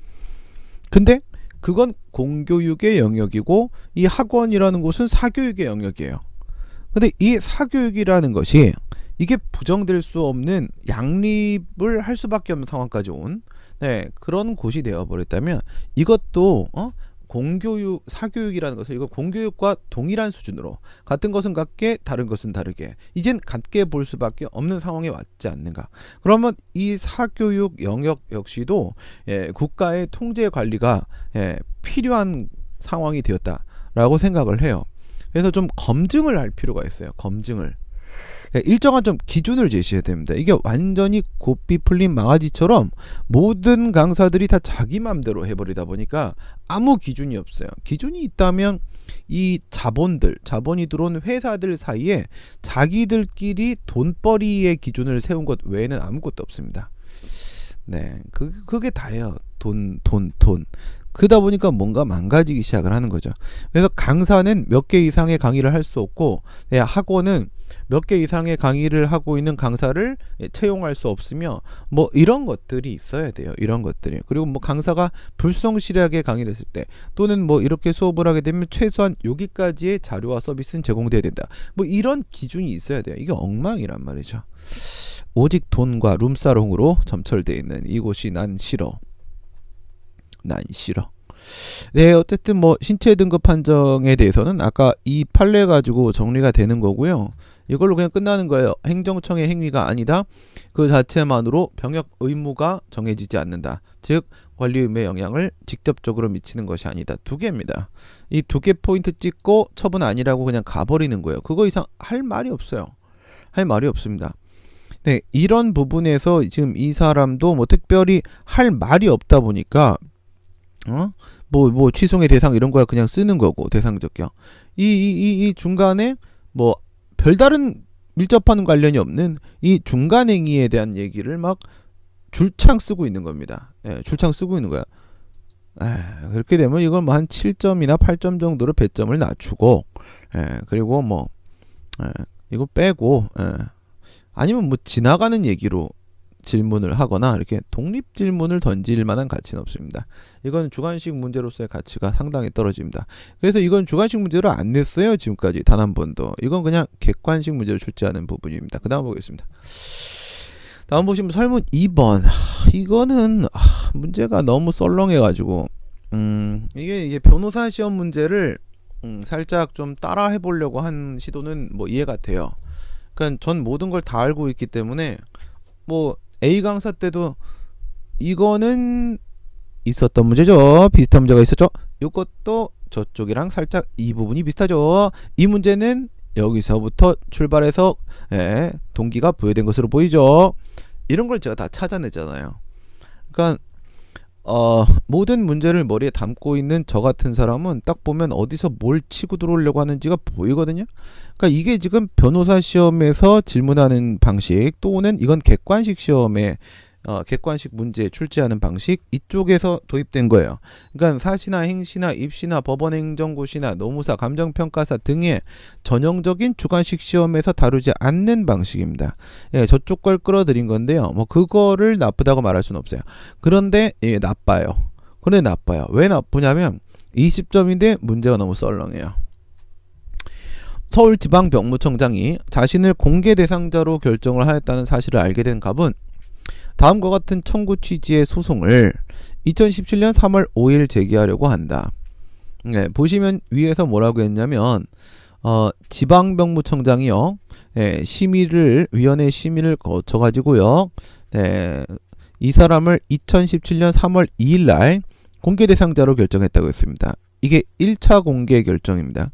B: 근데 그건 공교육의 영역이고 이 학원이라는 곳은 사교육의 영역이에요. 근데 이 사교육이라는 것이 이게 부정될 수 없는 양립을 할 수밖에 없는 상황까지 온 그런 곳이 되어버렸다면 이것도 공교육, 사교육이라는 것을 이거 공교육과 동일한 수준으로 같은 것은 같게 다른 것은 다르게 이젠 같게 볼 수밖에 없는 상황에 왔지 않는가. 그러면 이 사교육 영역 역시도 국가의 통제 관리가 필요한 상황이 되었다라고 생각을 해요. 그래서 좀 검증을 할 필요가 있어요. 검증을. 일정한 좀 기준을 제시해야 됩니다. 이게 완전히 고삐 풀린 망아지처럼 모든 강사들이 다 자기 맘대로 해버리다 보니까 아무 기준이 없어요. 기준이 있다면 이 자본이 들어온 회사들 사이에 자기들끼리 돈벌이의 기준을 세운 것 외에는 아무것도 없습니다. 네, 그게 다예요. 돈. 그러다 보니까 뭔가 망가지기 시작을 하는 거죠. 그래서 강사는 몇 개 이상의 강의를 할 수 없고, 학원은 몇 개 이상의 강의를 하고 있는 강사를 채용할 수 없으며, 뭐 이런 것들이 있어야 돼요. 이런 것들이. 그리고 뭐 강사가 불성실하게 강의를 했을 때, 또는 뭐 이렇게 수업을 하게 되면 최소한 여기까지의 자료와 서비스는 제공돼야 된다. 뭐 이런 기준이 있어야 돼요. 이게 엉망이란 말이죠. 오직 돈과 룸사롱으로 점철되어 있는 이곳이 난 싫어. 난 싫어. 네, 어쨌든 뭐 신체 등급 판정에 대해서는 아까 이 판례 가지고 정리가 되는 거고요. 이걸로 그냥 끝나는 거예요. 행정청의 행위가 아니다. 그 자체만으로 병역 의무가 정해지지 않는다. 즉 관리 의무의 영향을 직접적으로 미치는 것이 아니다. 두 개입니다. 이 두 개 포인트 찍고 처분 아니라고 그냥 가버리는 거예요. 그거 이상 할 말이 없어요. 할 말이 없습니다. 네, 이런 부분에서 지금 이 사람도 뭐 특별히 할 말이 없다 보니까 뭐 취송의 대상 이런 거야 그냥 쓰는 거고, 대상적격. 이 중간에 뭐 별다른 밀접한 관련이 없는 이 중간 행위에 대한 얘기를 막 줄창 쓰고 있는 겁니다. 예, 줄창 쓰고 있는 거야. 그렇게 되면 이걸 뭐 한 7점이나 8점 정도로 배점을 낮추고, 그리고 뭐 이거 빼고, 아니면 뭐 지나가는 얘기로 질문을 하거나 이렇게 독립 질문을 던질 만한 가치는 없습니다. 이건 주관식 문제로서의 가치가 상당히 떨어집니다. 그래서 이건 주관식 문제로 안 냈어요. 지금까지 단 한 번도. 이건 그냥 객관식 문제로 출제하는 부분입니다. 그 다음 보겠습니다. 다음 보시면 설문 2번. 이거는 문제가 너무 썰렁해가지고 이게 변호사 시험 문제를 살짝 좀 따라 해보려고 한 시도는 뭐 이해가 돼요. 그러니까 전 모든 걸 다 알고 있기 때문에 뭐 A 강사 때도 이거는 있었던 문제죠. 비슷한 문제가 있었죠. 이것도 저쪽이랑 살짝 이 부분이 비슷하죠. 이 문제는 여기서부터 출발해서 동기가 부여된 것으로 보이죠. 이런 걸 제가 다 찾아냈잖아요. 그러니까 모든 문제를 머리에 담고 있는 저 같은 사람은 딱 보면 어디서 뭘 치고 들어오려고 하는지가 보이거든요. 그러니까 이게 지금 변호사 시험에서 질문하는 방식, 또는 이건 객관식 시험에 객관식 문제 출제하는 방식, 이쪽에서 도입된 거예요. 그러니까 사시나 행시나 입시나 법원행정고시나 노무사, 감정평가사 등의 전형적인 주관식 시험에서 다루지 않는 방식입니다. 예, 저쪽 걸 끌어들인 건데요. 뭐 그거를 나쁘다고 말할 수는 없어요. 그런데 나빠요. 그런데 나빠요. 왜 나쁘냐면 20점인데 문제가 너무 썰렁해요. 서울지방병무청장이 자신을 공개 대상자로 결정을 하였다는 사실을 알게 된 갑은 다음과 같은 청구 취지의 소송을 2017년 3월 5일 제기하려고 한다. 네, 보시면 위에서 뭐라고 했냐면 지방병무청장이요, 위원회 심의를 거쳐가지고요, 이 사람을 2017년 3월 2일 날 공개 대상자로 결정했다고 했습니다. 이게 1차 공개 결정입니다.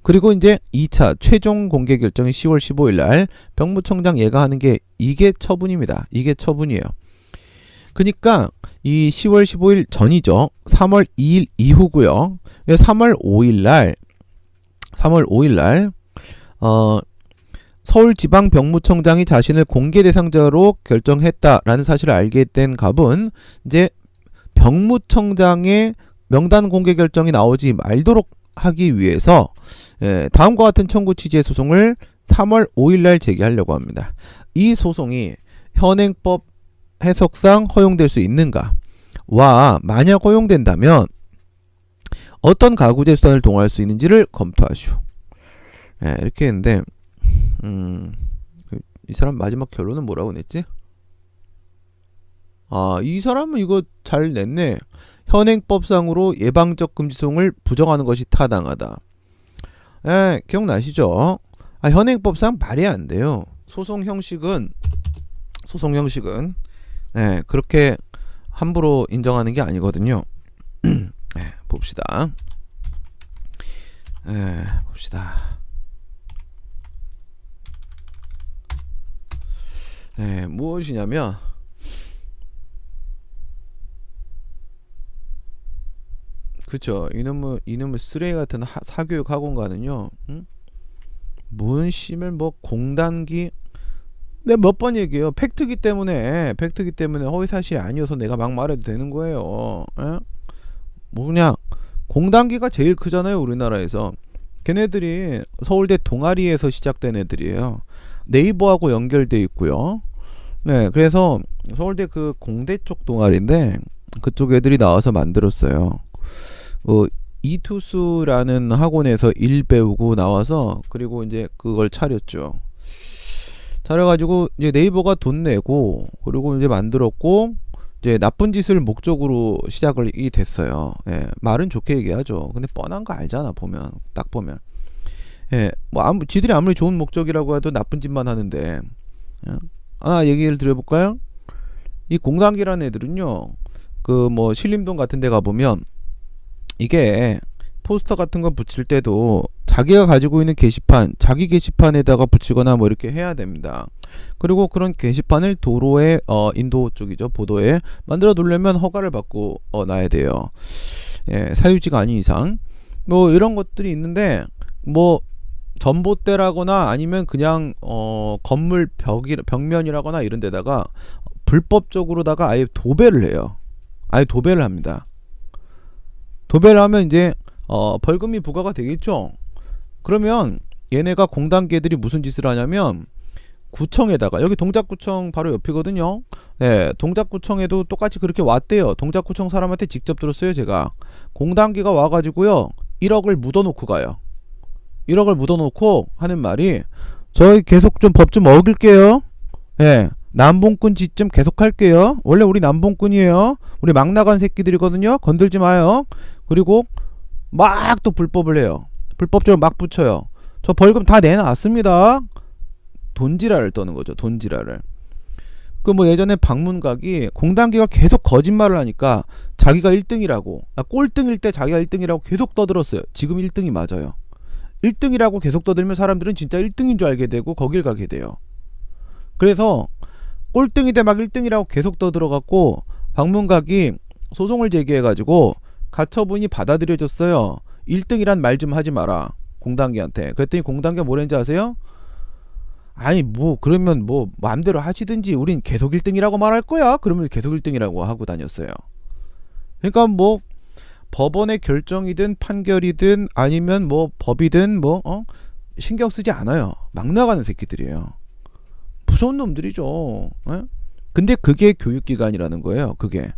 B: 그리고 이제 2차 최종 공개 결정이 10월 15일 날 병무청장 예가하는 게 이게 처분입니다. 이게 처분이에요. 그러니까 이 10월 15일 전이죠. 3월 2일 이후고요. 3월 5일 날 서울지방병무청장이 자신을 공개 대상자로 결정했다라는 사실을 알게 된 갑은 이제 병무청장의 명단 공개 결정이 나오지 말도록 하기 위해서 다음과 같은 청구 취지의 소송을 3월 5일 날 제기하려고 합니다. 이 소송이 현행법 해석상 허용될 수 있는가? 와, 만약 허용된다면 어떤 가구제 수단을 동원할 수 있는지를 검토하시오. 이렇게 했는데 이 사람 마지막 결론은 뭐라고 냈지? 이 사람은 이거 잘 냈네. 현행법상으로 예방적 금지소송을 부정하는 것이 타당하다. 기억나시죠? 현행법상 말이 안 돼요. 소송 형식은 그렇게 함부로 인정하는 게 아니거든요. 봅시다. 무엇이냐면 그쵸, 이놈의 쓰레기 같은 사교육 학원가는요, 뭔 씨발 뭐 공단기, 내가 몇 번 얘기해요. 팩트기 때문에 허위사실이 아니어서 내가 막 말해도 되는 거예요. 뭐냐, 공단기가 제일 크잖아요 우리나라에서. 걔네들이 서울대 동아리에서 시작된 애들이에요. 네이버하고 연결돼 있고요. 네, 그래서 서울대 그 공대 쪽 동아리인데 그쪽 애들이 나와서 만들었어요. 이투수라는 학원에서 일 배우고 나와서 그리고 이제 그걸 차렸죠. 차려가지고 이제 네이버가 돈 내고 그리고 이제 만들었고 이제 나쁜 짓을 목적으로 시작을 이 됐어요. 예, 말은 좋게 얘기하죠. 근데 뻔한 거 알잖아 보면 딱 보면. 예, 뭐 지들이 아무리 좋은 목적이라고 해도 나쁜 짓만 하는데. 예? 얘기를 드려볼까요? 이 공단기라는 애들은요, 그 뭐 신림동 같은 데 가보면 이게 포스터 같은 거 붙일 때도 자기가 가지고 있는 게시판, 자기 게시판에다가 붙이거나 뭐 이렇게 해야 됩니다. 그리고 그런 게시판을 도로에 인도 쪽이죠, 보도에 만들어 놓으려면 허가를 받고 놔야 돼요. 예, 사유지가 아닌 이상 뭐 이런 것들이 있는데 뭐 전봇대라거나 아니면 그냥 건물 벽면이라거나 이런 데다가 불법적으로다가 아예 도배를 해요. 아예 도배를 합니다. 도배를 하면 이제 벌금이 부과가 되겠죠. 그러면 얘네가 공단계들이 무슨 짓을 하냐면 구청에다가, 여기 동작구청 바로 옆이거든요. 네, 동작구청에도 똑같이 그렇게 왔대요. 동작구청 사람한테 직접 들었어요 제가. 공단계가 와가지고요 1억을 묻어놓고 가요. 1억을 묻어놓고 하는 말이, 저희 계속 좀 법 좀 어길게요. 예, 남봉꾼 짓 좀 계속 할게요. 원래 우리 남봉꾼이에요. 우리 막 나간 새끼들이거든요. 건들지 마요. 그리고 막 또 불법을 해요. 불법적으로 막 붙여요. 저 벌금 다 내놨습니다. 돈지랄을 떠는 거죠. 돈지랄을. 그 뭐 예전에 방문각이 공단기가 계속 거짓말을 하니까 자기가 1등이라고, 꼴등일 때 자기가 1등이라고 계속 떠들었어요. 지금 1등이 맞아요. 1등이라고 계속 떠들면 사람들은 진짜 1등인 줄 알게 되고 거길 가게 돼요. 그래서 꼴등이 돼 막 1등이라고 계속 떠들어갖고 방문각이 소송을 제기해가지고 가처분이 받아들여졌어요. 1등이란 말 좀 하지 마라 공단기한테. 그랬더니 공단기가 뭐랬는지 아세요? 아니 뭐 그러면 뭐 마음대로 하시든지 우린 계속 1등이라고 말할 거야. 그러면 계속 1등이라고 하고 다녔어요. 그러니까 뭐 법원의 결정이든 판결이든 아니면 뭐 법이든 뭐 신경 쓰지 않아요. 막 나가는 새끼들이에요. 무서운 놈들이죠. 에? 근데 그게 교육기관이라는 거예요. 그게.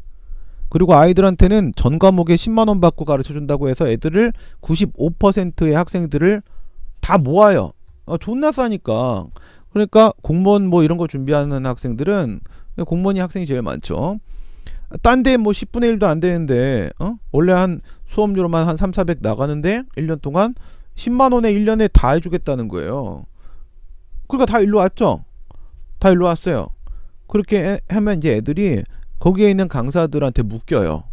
B: 그리고 아이들한테는 전 과목에 10만원 받고 가르쳐준다고 해서 애들을 95%의 학생들을 다 모아요. 존나 싸니까. 그러니까 공무원 뭐 이런 거 준비하는 학생들은 공무원이 학생이 제일 많죠. 딴 데 뭐 10분의 1도 안 되는데 원래 한 수업료로만 한 3,400 나가는데 1년 동안 10만원에 1년에 다 해주겠다는 거예요. 그러니까 다 일로 왔죠. 다 일로 왔어요. 그렇게 하면 이제 애들이 거기에 있는 강사들한테 묶여요.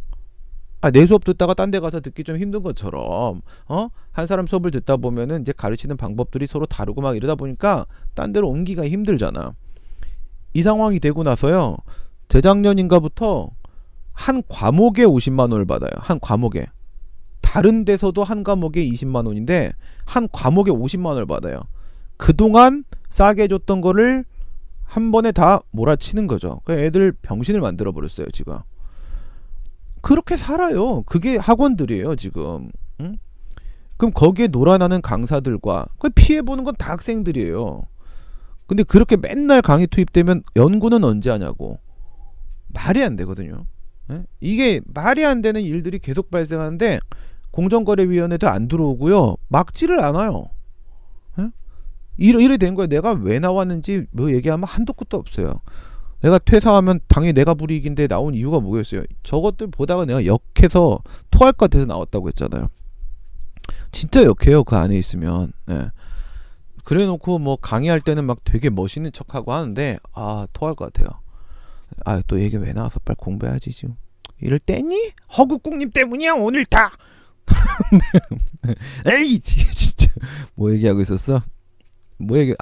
B: 내 수업 듣다가 딴 데 가서 듣기 좀 힘든 것처럼 한 사람 수업을 듣다 보면은 이제 가르치는 방법들이 서로 다르고 막 이러다 보니까 딴 데로 옮기가 힘들잖아. 이 상황이 되고 나서요, 재작년인가부터 한 과목에 50만원을 받아요. 한 과목에. 다른 데서도 한 과목에 20만원인데 한 과목에 50만원을 받아요. 그동안 싸게 줬던 거를 한 번에 다 몰아치는 거죠. 애들 병신을 만들어 버렸어요 지금. 그렇게 살아요. 그게 학원들이에요 지금. 응? 그럼 거기에 놀아나는 강사들과 피해보는 건 다 학생들이에요. 근데 그렇게 맨날 강의 투입되면 연구는 언제 하냐고. 말이 안 되거든요. 예? 이게 말이 안 되는 일들이 계속 발생하는데 공정거래위원회도 안 들어오고요, 막지를 않아요. 예? 이래 된 거예요. 내가 왜 나왔는지 뭐 얘기하면 한도 끝도 없어요. 내가 퇴사하면 당연히 내가 불이익인데 나온 이유가 뭐겠어요. 저것들 보다가 내가 역해서 토할 것 같아서 나왔다고 했잖아요. 진짜 역해요 그 안에 있으면. 예. 그래 놓고 뭐 강의할 때는 막 되게 멋있는 척하고 하는데 토할 것 같아요. 또 얘기 왜 나와서 빨리 공부해야지 지금. 이럴 때니? 허국국님 때문이야 오늘 다. 에이 진짜 뭐 얘기하고 있었어? 뭐 얘기?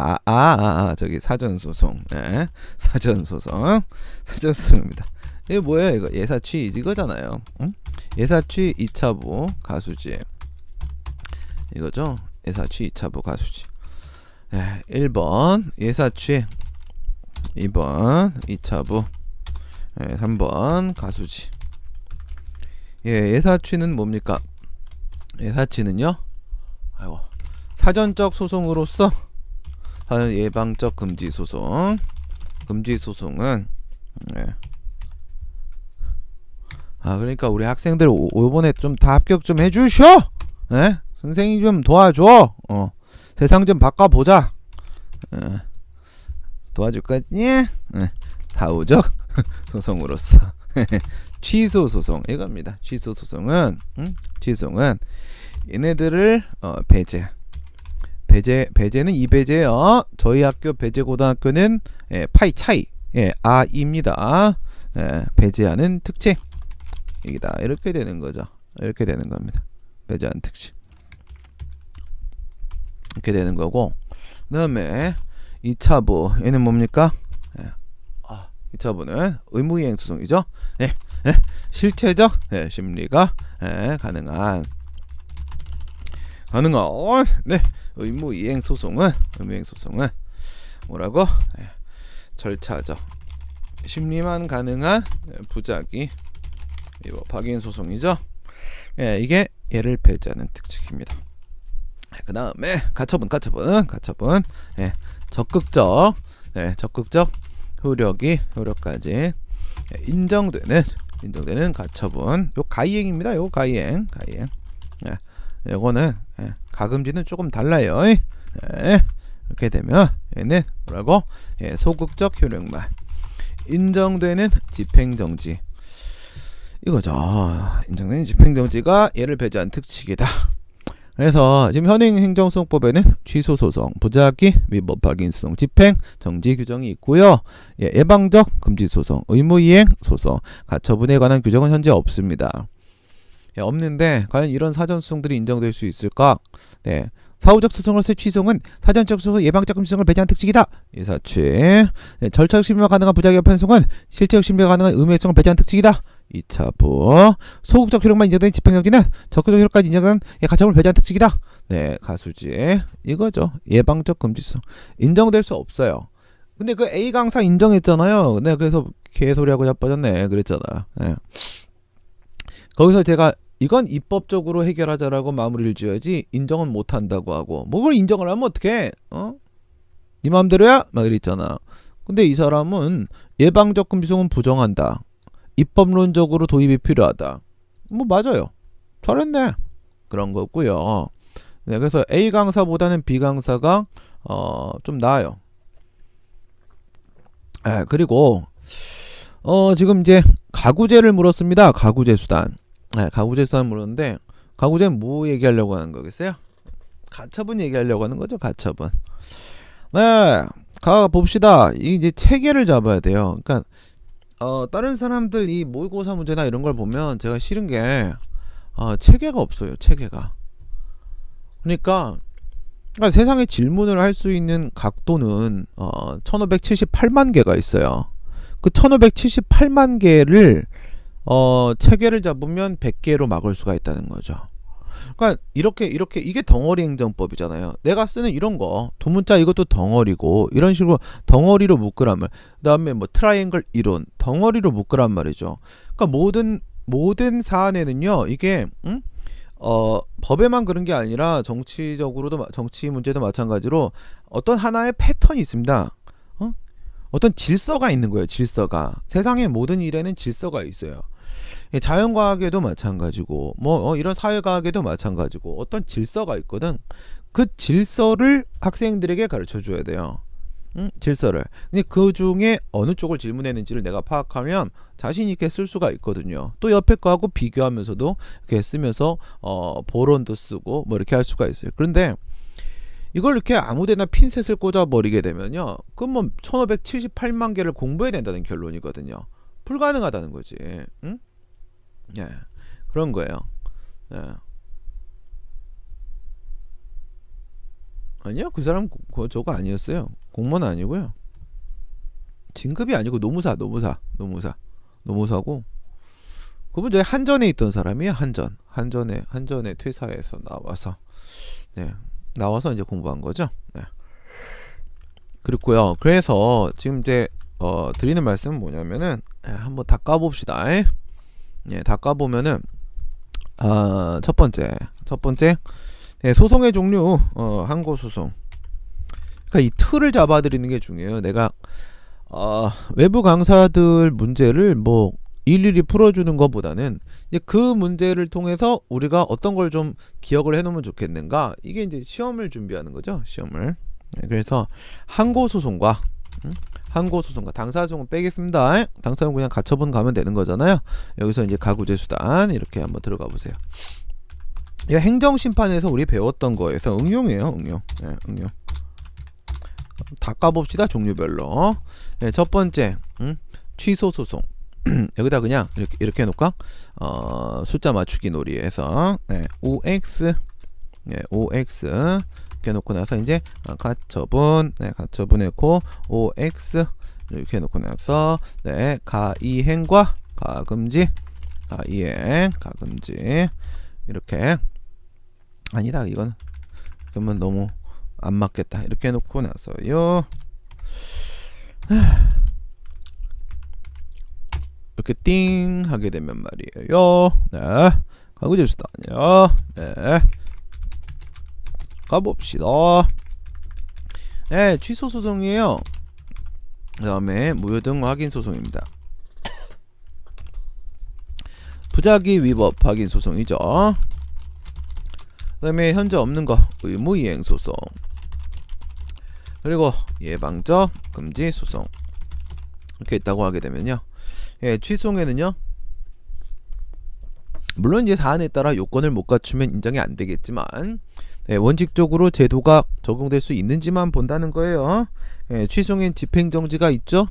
B: 저기 사전소송. 네. 사전소송입니다. 이게 뭐예요? 이거 예사취 이거잖아요. 응? 예사취 2차부 가수지 이거죠? 예사취 2차부 가수지. 1번 예사취, 2번 2차부, 3번 가수지. 예사취는 뭡니까? 예사취는요. 아이고. 사전적 소송으로서 예방적 금지 소송. 금지 소송은 그러니까 우리 학생들 요번에 좀 다 합격 좀 해주셔. 선생님 좀 도와줘. 세상 좀 바꿔보자. 도와줄 거지? 사후적 소송으로서 취소 소송 이겁니다. 취소 소송은 취소는 얘네들을 배제는 이 배제요. 저희 학교 배제 고등학교는 파이 차이 아입니다. 배제하는 특징 이다 이렇게 되는 거죠. 이렇게 되는 겁니다. 배제하는 특징 이렇게 되는 거고, 그다음에 2차부 얘는 뭡니까? 2차부는 의무이행 소송이죠. 실체적 심리가 가능한 의무이행 소송은 뭐라고? 절차적 심리만 가능한 부작위 확인 소송이죠. 이게 얘를 배제하는 특징입니다. 그 다음에 가처분 적극적 효력까지 인정되는 가처분. 요 가이행입니다. 요 가이행. 요거는 가금지는 조금 달라요. 이렇게 되면 얘는 뭐라고? 소극적 효력만 인정되는 집행정지 이거죠. 인정되는 집행정지가 얘를 배제한 특징이다. 그래서 지금 현행 행정소송법에는 취소소송, 부작위, 위법 확인소송, 집행정지 규정이 있고요. 예방적 금지소송, 의무이행 소송, 가처분에 관한 규정은 현재 없습니다. 없는데 과연 이런 사전소송들이 인정될 수 있을까? 사후적 소송으로서의 취소는 사전적 소송, 예방적 금지소송을 배제한 특징이다. 예사취. 절차적 심리가 가능한 부작위 편송은 실체적 심리가 가능한 의무행성을 배제한 특징이다. 2차부. 소극적 효력만 인정된 집행정지는 적극적 효력까지 인정된 가처분을 배제한 특징이다. 가수지. 이거죠. 예방적 금지소송. 인정될 수 없어요. 근데 그 A 강사 인정했잖아요. 그래서 개소리하고 자빠졌네. 그랬잖아. 거기서 제가 이건 입법적으로 해결하자라고 마무리를 지어야지 인정은 못한다고 하고 뭐 그걸 인정을 하면 어떡해? 네 마음대로야? 막 이랬잖아. 근데 이 사람은 예방적 금지소송은 부정한다. 입법론적으로 도입이 필요하다. 뭐 맞아요. 잘했네. 그런 거고요. 그래서 A 강사보다는 B 강사가 좀 나아요. 그리고 지금 이제 가구제를 물었습니다. 가구제 수단. 가구제 수단 물었는데 가구제는 뭐 얘기하려고 하는 거겠어요? 가처분 얘기하려고 하는 거죠. 가처분. 가 봅시다. 이제 체계를 잡아야 돼요. 그러니까 다른 사람들 이 모의고사 문제나 이런 걸 보면 제가 싫은 게 체계가 없어요. 체계가. 그러니까 세상에 질문을 할 수 있는 각도는 1578만 개가 있어요. 그 1578만 개를 체계를 잡으면 100개로 막을 수가 있다는 거죠. 그러니까 이렇게 이게 덩어리 행정법이잖아요. 내가 쓰는 이런 거 두 문자 이것도 덩어리고 이런 식으로 덩어리로 묶으란 말. 그다음에 뭐 트라이앵글 이론 덩어리로 묶으란 말이죠. 그러니까 모든 사안에는요 이게 법에만 그런 게 아니라 정치적으로도 정치 문제도 마찬가지로 어떤 하나의 패턴이 있습니다. 어떤 질서가 있는 거예요. 질서가 세상의 모든 일에는 질서가 있어요. 자연과학에도 마찬가지고 뭐 이런 사회과학에도 마찬가지고 어떤 질서가 있거든. 그 질서를 학생들에게 가르쳐 줘야 돼요. 질서를. 근데 그 중에 어느 쪽을 질문했는지를 내가 파악하면 자신 있게 쓸 수가 있거든요. 또 옆에 거하고 비교하면서도 이렇게 쓰면서 보론도 쓰고 뭐 이렇게 할 수가 있어요. 그런데 이걸 이렇게 아무데나 핀셋을 꽂아버리게 되면요, 그건 뭐 1578만 개를 공부해야 된다는 결론이거든요. 불가능하다는 거지. 응? 그런 거예요. 아니요, 그 사람 저거 아니었어요. 공무원 아니고요. 진급이 아니고 노무사고. 그분 저희 한전에 있던 사람이에요. 한전에 퇴사해서 나와서 이제 공부한 거죠. 그렇고요. 그래서 지금 이제 드리는 말씀은 뭐냐면은 한번 다 까봅시다. 다 까보면은 첫 번째 네, 소송의 종류 항고 소송. 그러니까 이 틀을 잡아드리는 게 중요해요. 내가 외부 강사들 문제를 뭐 일일이 풀어주는 것보다는 이제 그 문제를 통해서 우리가 어떤 걸 좀 기억을 해놓으면 좋겠는가, 이게 이제 시험을 준비하는 거죠. 시험을. 네, 그래서 항고소송과 당사소송은 빼겠습니다. 당사소송 그냥 가처분 가면 되는 거잖아요. 여기서 이제 가구제수단 이렇게 한번 들어가 보세요. 이거 행정심판에서 우리 배웠던 거에서 응용이에요. 네, 응용. 다 까봅시다. 종류별로. 네, 첫 번째 취소소송. 여기다 그냥 이렇게 해놓을까? 숫자 맞추기 놀이에서 네, OX 이렇게 해놓고 나서 이제 가처분, 네, 가처분 했고 OX 이렇게 해놓고 나서 네, 가이행과 가금지, 가이행, 가금지 이렇게. 아니다, 이거는 그러면 너무 안 맞겠다. 이렇게 해놓고 나서요. 이렇게 띵 하게 되면 말이에요. 네, 가구제수단이요. 네, 가봅시다. 네, 취소 소송이에요. 그 다음에 무효등 확인 소송입니다. 부작위 위법 확인 소송이죠. 그 다음에 현재 없는 거 의무이행 소송, 그리고 예방적 금지 소송 이렇게 있다고 하게 되면요. 예, 취소에는요, 물론 이제 사안에 따라 요건을 못 갖추면 인정이 안 되겠지만 예, 원칙적으로 제도가 적용될 수 있는지만 본다는 거예요. 예, 취소엔 집행정지가 있죠.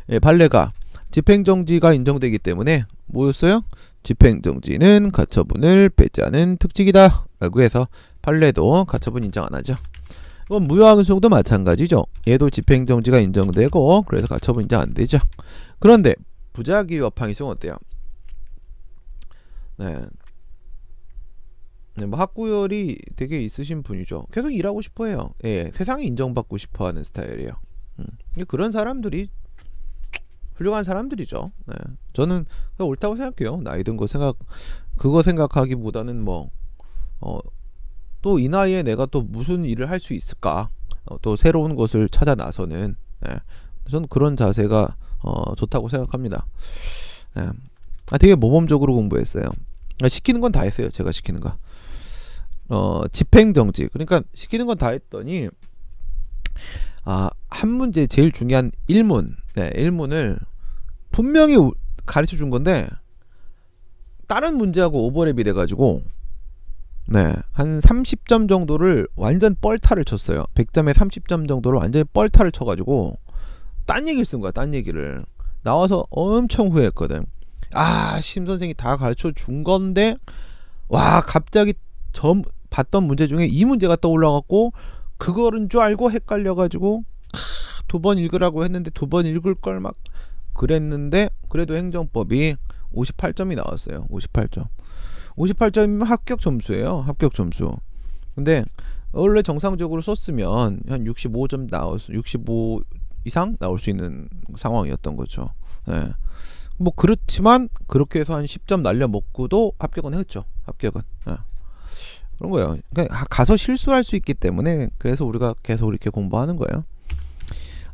B: 예, 판례가 집행정지가 인정되기 때문에 뭐였어요? 집행정지는 가처분을 배제하는 특징이다 라고 해서 판례도 가처분 인정 안 하죠. 이건 무효확인 소송도 마찬가지죠. 얘도 집행정지가 인정되고 그래서 가처분 인정 안 되죠. 그런데 부작위 위법 항의 소송 어때요? 네, 뭐 학구열이 되게 있으신 분이죠. 계속 일하고 싶어해요. 예, 세상에 인정받고 싶어하는 스타일이에요. 그런 사람들이 훌륭한 사람들이죠. 네. 저는 옳다고 생각해요. 나이 든 거 그거 생각하기보다는 또 이 나이에 내가 또 무슨 일을 할 수 있을까? 또 새로운 것을 찾아 나서는, 네. 저는 그런 자세가 좋다고 생각합니다. 네. 되게 모범적으로 공부했어요. 시키는 건 다 했어요. 제가 시키는 거. 집행정지. 그러니까 시키는 건 다 했더니 한 문제 제일 중요한 1문. 네, 1문을 분명히 가르쳐 준 건데 다른 문제하고 오버랩이 돼가지고 네, 한 30점 정도를 완전 뻘타를 쳤어요. 100점에 30점 정도를 완전히 뻘타를 쳐가지고 딴 얘기를 쓴 거야. 딴 얘기를. 나와서 엄청 후회했거든. 심 선생이 다 가르쳐 준 건데 와, 갑자기 봤던 문제 중에 이 문제가 떠올라갖고 그거는 줄 알고 헷갈려가지고 두 번 읽으라고 했는데 두 번 읽을 걸 막 그랬는데 그래도 행정법이 58점이 나왔어요. 58점이면 합격 점수예요. 합격 점수. 근데 원래 정상적으로 썼으면 한 65 이상 나올 수 있는 상황이었던 거죠. 네. 뭐 그렇지만 그렇게 해서 한 10점 날려먹고도 합격은 했죠. 합격은. 네. 그런 거예요. 그러니까 가서 실수할 수 있기 때문에 그래서 우리가 계속 이렇게 공부하는 거예요.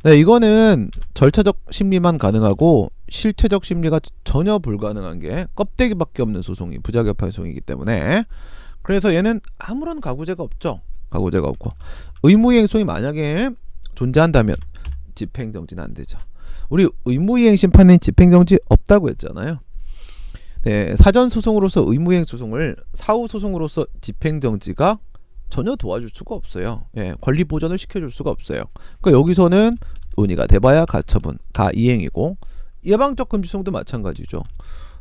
B: 네, 이거는 절차적 심리만 가능하고 실체적 심리가 전혀 불가능한 게 껍데기밖에 없는 소송이 부작위 위법 소송이기 때문에 그래서 얘는 아무런 가구제가 없죠. 가구제가 없고 의무이행 소송이 만약에 존재한다면 집행정지는 안 되죠. 우리 의무이행 심판은 집행정지 없다고 했잖아요. 네, 사전소송으로서 의무이행 소송을 사후소송으로서 집행정지가 전혀 도와줄 수가 없어요. 예, 권리 보전을 시켜줄 수가 없어요. 그러니까 여기서는 논의가 돼봐야 가처분, 가이행이고 예방적 금지 소송도 마찬가지죠.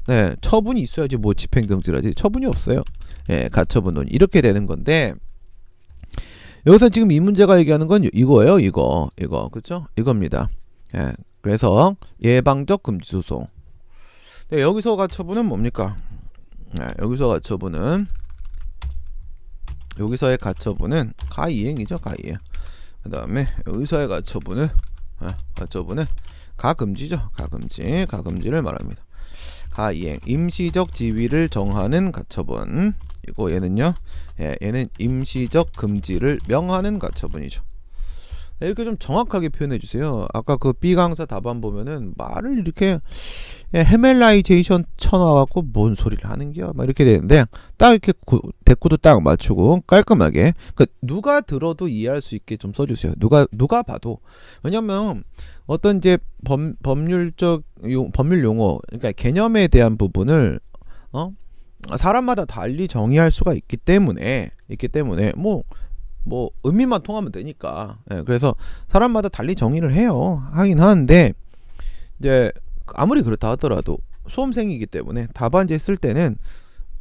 B: 네, 처분이 있어야지 뭐 집행정지라지. 처분이 없어요. 예, 가처분 논의 이렇게 되는 건데 여기서 지금 이 문제가 얘기하는 건 이거예요. 이거 그렇죠? 이겁니다. 예, 그래서 예방적 금지 소송. 네, 여기서 가처분은 뭡니까? 네, 여기서의 가처분은 가이행이죠. 가이행. 그 다음에 여기서의 가처분은 가금지죠. 가금지를 말합니다. 가이행 임시적 지위를 정하는 가처분. 이거 얘는요, 얘는 임시적 금지를 명하는 가처분이죠. 이렇게 좀 정확하게 표현해 주세요. 아까 그 B 강사 답안 보면은 말을 이렇게 헤멜라이제이션 쳐놔갖고 뭔 소리를 하는겨 막 이렇게 되는데, 딱 이렇게 대꾸도 딱 맞추고 깔끔하게, 그 누가 들어도 이해할 수 있게 좀 써주세요. 누가 봐도. 왜냐면 어떤 이제 법률 용어, 그러니까 개념에 대한 부분을 사람마다 달리 정의할 수가 있기 때문에 뭐 의미만 통하면 되니까. 그래서 사람마다 달리 정의를 하긴 하는데, 이제 아무리 그렇다 하더라도 수험생이기 때문에 답안지 쓸 때는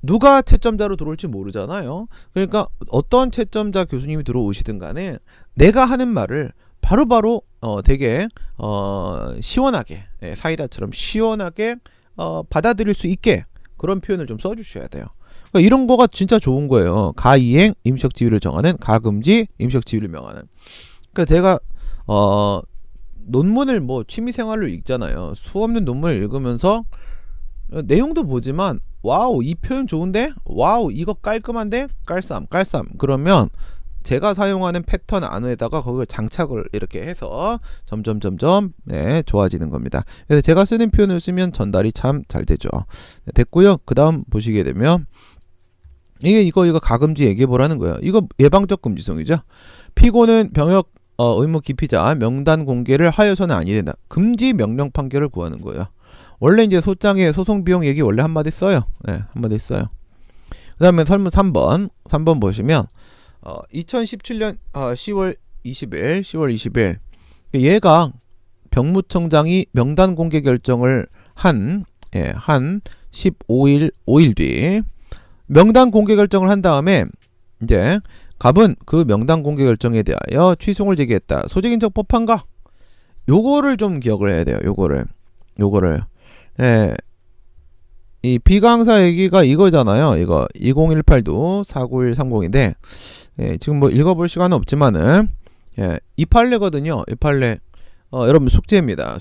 B: 누가 채점자로 들어올지 모르잖아요. 그러니까 어떤 채점자 교수님이 들어오시든 간에 내가 하는 말을 바로바로 되게 시원하게, 사이다처럼 시원하게 받아들일 수 있게 그런 표현을 좀 써주셔야 돼요. 그러니까 이런 거가 진짜 좋은 거예요. 가이행 임시적 지위를 정하는, 가금지 임시적 지위를 명하는. 그러니까 제가 논문을 뭐 취미생활로 읽잖아요. 수없는 논문을 읽으면서 내용도 보지만 와우 이 표현 좋은데, 와우 이거 깔끔한데, 깔쌈 그러면 제가 사용하는 패턴 안에다가 그걸 장착을 이렇게 해서 점점 좋아지는 겁니다. 그래서 제가 쓰는 표현을 쓰면 전달이 참 잘 되죠. 됐고요. 그 다음 보시게 되면 이거 가금지 얘기해 보라는 거예요. 이거 예방적 금지성이죠. 피고는 병역 의무 기피자 명단 공개를 하여서는 아니 된다. 금지 명령 판결을 구하는 거예요. 원래 이제 소장의 소송 비용 얘기 원래 한마디 써요. 한마디 써요. 그 다음에 설문 3번 보시면 2017년 10월 20일 얘가 병무청장이 명단 공개 결정을 한 15일 5일 뒤 명단 공개 결정을 한 다음에 이제 갑은 그 명단 공개 결정에 대하여 취소를 제기했다. 소재인적 법한가? 요거를 좀 기억을 해야 돼요. 요거를 이 비강사 얘기가 이거잖아요. 이거 2018도 49130인데 지금 뭐 읽어볼 시간은 없지만은 이 판례거든요. 이 판례 여러분 숙제입니다.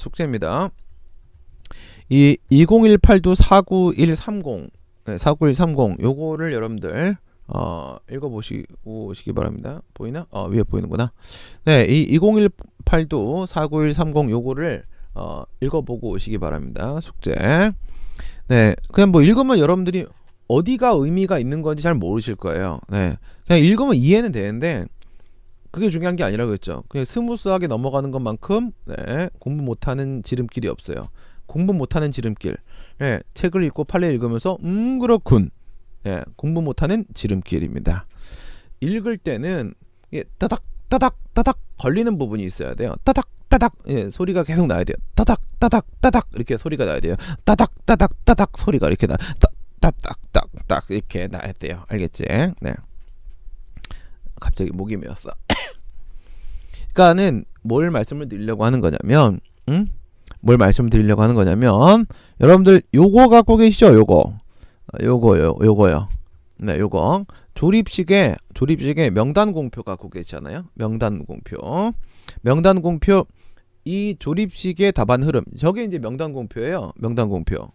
B: 이 2018도 49130 49130 요거를 여러분들 읽어보시기 바랍니다. 보이나? 위에 보이는구나. 이 2018도 49130 요거를 읽어보고 오시기 바랍니다. 숙제. 그냥 뭐 읽으면 여러분들이 어디가 의미가 있는 건지 잘 모르실 거예요. 그냥 읽으면 이해는 되는데 그게 중요한 게 아니라고 했죠. 그냥 스무스하게 넘어가는 것만큼 공부 못하는 지름길이 없어요. 공부 못하는 지름길. 책을 읽고 판례 읽으면서 그렇군. 공부 못하는 지름길입니다. 읽을 때는 따닥 걸리는 부분이 있어야 돼요. 따닥 소리가 계속 나야 돼요. 따닥 이렇게 소리가 나야 돼요. 따닥 소리가 이렇게 따닥 이렇게 나야 돼요. 알겠지? 갑자기 목이 메었어. 그러니까는 뭘 말씀을 드리려고 하는 거냐면, 여러분들 요거 갖고 계시죠? 요거요. 요거 조립식에 명단 공표 갖고 계시잖아요. 명단 공표 이 조립식의 답안 흐름. 저게 이제 명단 공표예요. 명단 공표.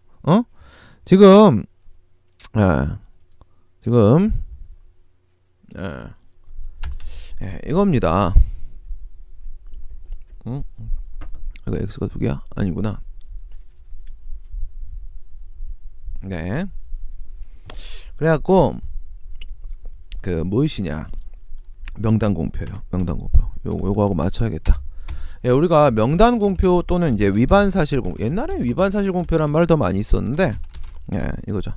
B: 지금 이겁니다. 이거 x가 2개야? 아니구나. 그래갖고 그 무엇이냐, 명단 공표요. 요거하고 맞춰야겠다. 우리가 명단 공표 또는 이제 위반 사실 공표, 옛날에 위반 사실 공표란 말 더 많이 있었는데 이거죠.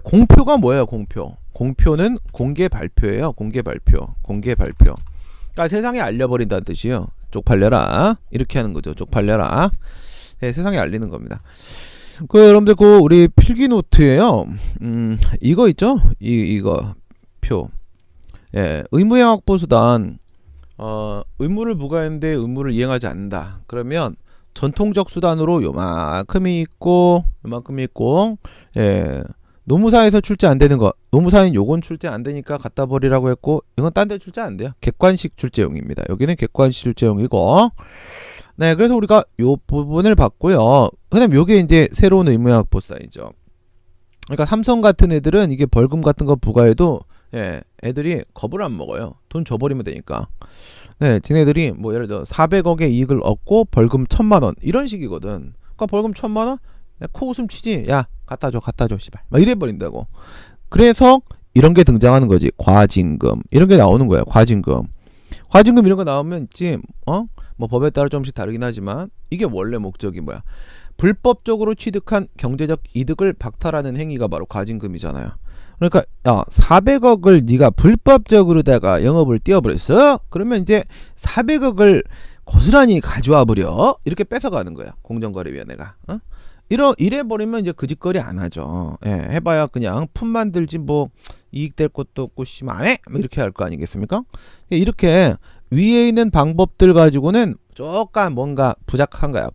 B: 공표가 뭐예요? 공표는 공개 발표예요. 공개 발표. 그러니까 세상에 알려버린다는 뜻이요. 쪽팔려라, 이렇게 하는 거죠. 쪽팔려라. 세상에 알리는 겁니다. 여러분들 우리 필기 노트에요. 이거 있죠? 이거 표. 의무형 확보수단. 의무를 부과했는데 의무를 이행하지 않는다. 그러면 전통적 수단으로 요만큼이 있고 노무사에서 출제 안 되는 거, 노무사는 요건 출제 안 되니까 갖다 버리라고 했고, 이건 딴 데 출제 안 돼요. 객관식 출제용입니다. 여기는 객관식 출제용이고, 네, 그래서 우리가 요 부분을 봤고요. 그다음 요게 이제 새로운 의무화학 보상이죠. 그러니까 삼성 같은 애들은 이게 벌금 같은 거 부과해도 예, 애들이 겁을 안 먹어요. 돈 줘버리면 되니까. 네, 지네들이 뭐 예를 들어 400억의 이익을 얻고 벌금 1000만 원 이런 식이거든. 그러니까 벌금 1000만 원? 야, 코웃음 치지. 야, 갖다 줘, 씨발. 막 이래 버린다고. 그래서 이런 게 등장하는 거지. 과징금 이런 게 나오는 거야. 과징금 이런 거 나오면 있지. 뭐 법에 따라 좀씩 다르긴 하지만 이게 원래 목적이 뭐야? 불법적으로 취득한 경제적 이득을 박탈하는 행위가 바로 과징금이잖아요. 그러니까 400억을 네가 불법적으로다가 영업을 띄워버렸어? 그러면 이제 400억을 고스란히 가져와 버려. 이렇게 뺏어가는 거야. 공정거래위원회가. 이래버리면 이제 그 짓거리 안 하죠. 예, 해봐야 그냥 푼만 들지 뭐 이익 될 것도 없고 씨발 안 해? 이렇게 할 거 아니겠습니까? 이렇게 위에 있는 방법들 가지고는 조금 뭔가 부족한 거야.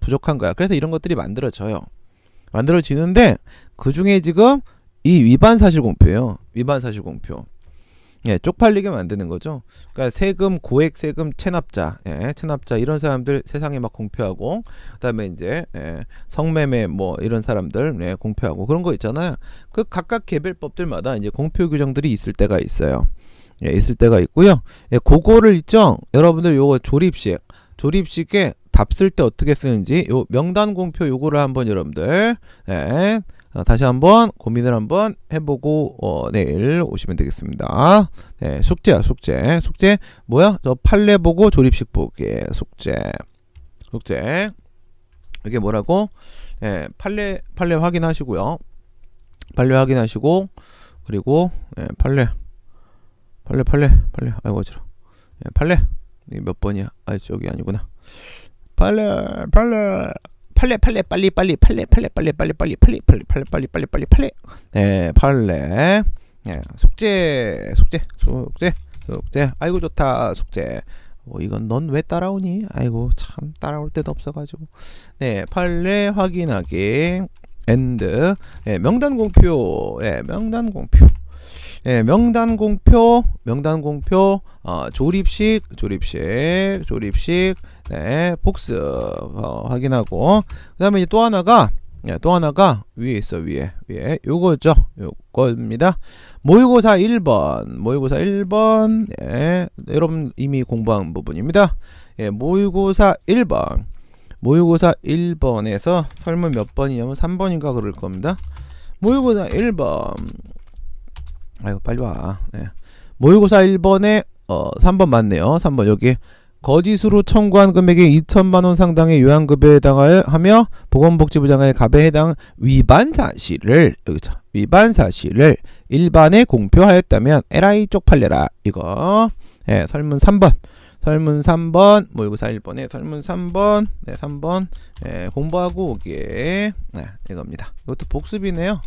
B: 그래서 이런 것들이 만들어지는데 그 중에 지금 이 위반 사실 공표예요. 위반 사실 공표. 예, 쪽팔리게 만드는 거죠. 그러니까 세금, 고액 세금 체납자, 체납자 이런 사람들 세상에 막 공표하고, 그다음에 이제 성매매 뭐 이런 사람들 공표하고 그런 거 있잖아요. 그 각각 개별법들마다 이제 공표 규정들이 있을 때가 있어요. 있을 때가 있고요. 그거를 있죠. 여러분들 요거 조립식에 답 쓸 때 어떻게 쓰는지 요 명단 공표 요거를 한번 여러분들 다시 한번 고민을 한번 해보고 내일 오시면 되겠습니다. 네, 숙제야 숙제 뭐야? 저 판례 보고 조립식 보기 숙제 이게 뭐라고? 판례 확인하시고요. 판례 확인하시고 그리고 판례 아이고 어지러. 판례 이게 몇 번이야? 아 저기 아니구나. 판례 빨리 숙제 아이고 좋다 숙제. 이건 넌 왜 따라오니? 아이고 참 따라올 데도 없어가지고. 네, 판례 확인하기 엔드. 명단 공표. 명단 공표 조립식 복습 확인하고 그다음에 이제 또 하나가 위에 있어. 위에 요거죠. 요거입니다. 모의고사 1번 여러분 이미 공부한 부분입니다. 모의고사 1번에서 설문 몇 번이냐면 3번인가 그럴 겁니다. 모의고사 1번 아이고 빨리 와. 모의고사 1번에 3번 맞네요. 3번 여기 거짓으로 청구한 금액이 2천만원 상당의 요양급여에 해당하며 보건복지부 장관의 갑에 해당 위반 사실을 일반에 공표하였다면 LI 쪽팔려라. 이거 설문 3번 모의고사 1번에 설문 3번 3번 공부하고 오기 이겁니다. 이것도 복습이네요.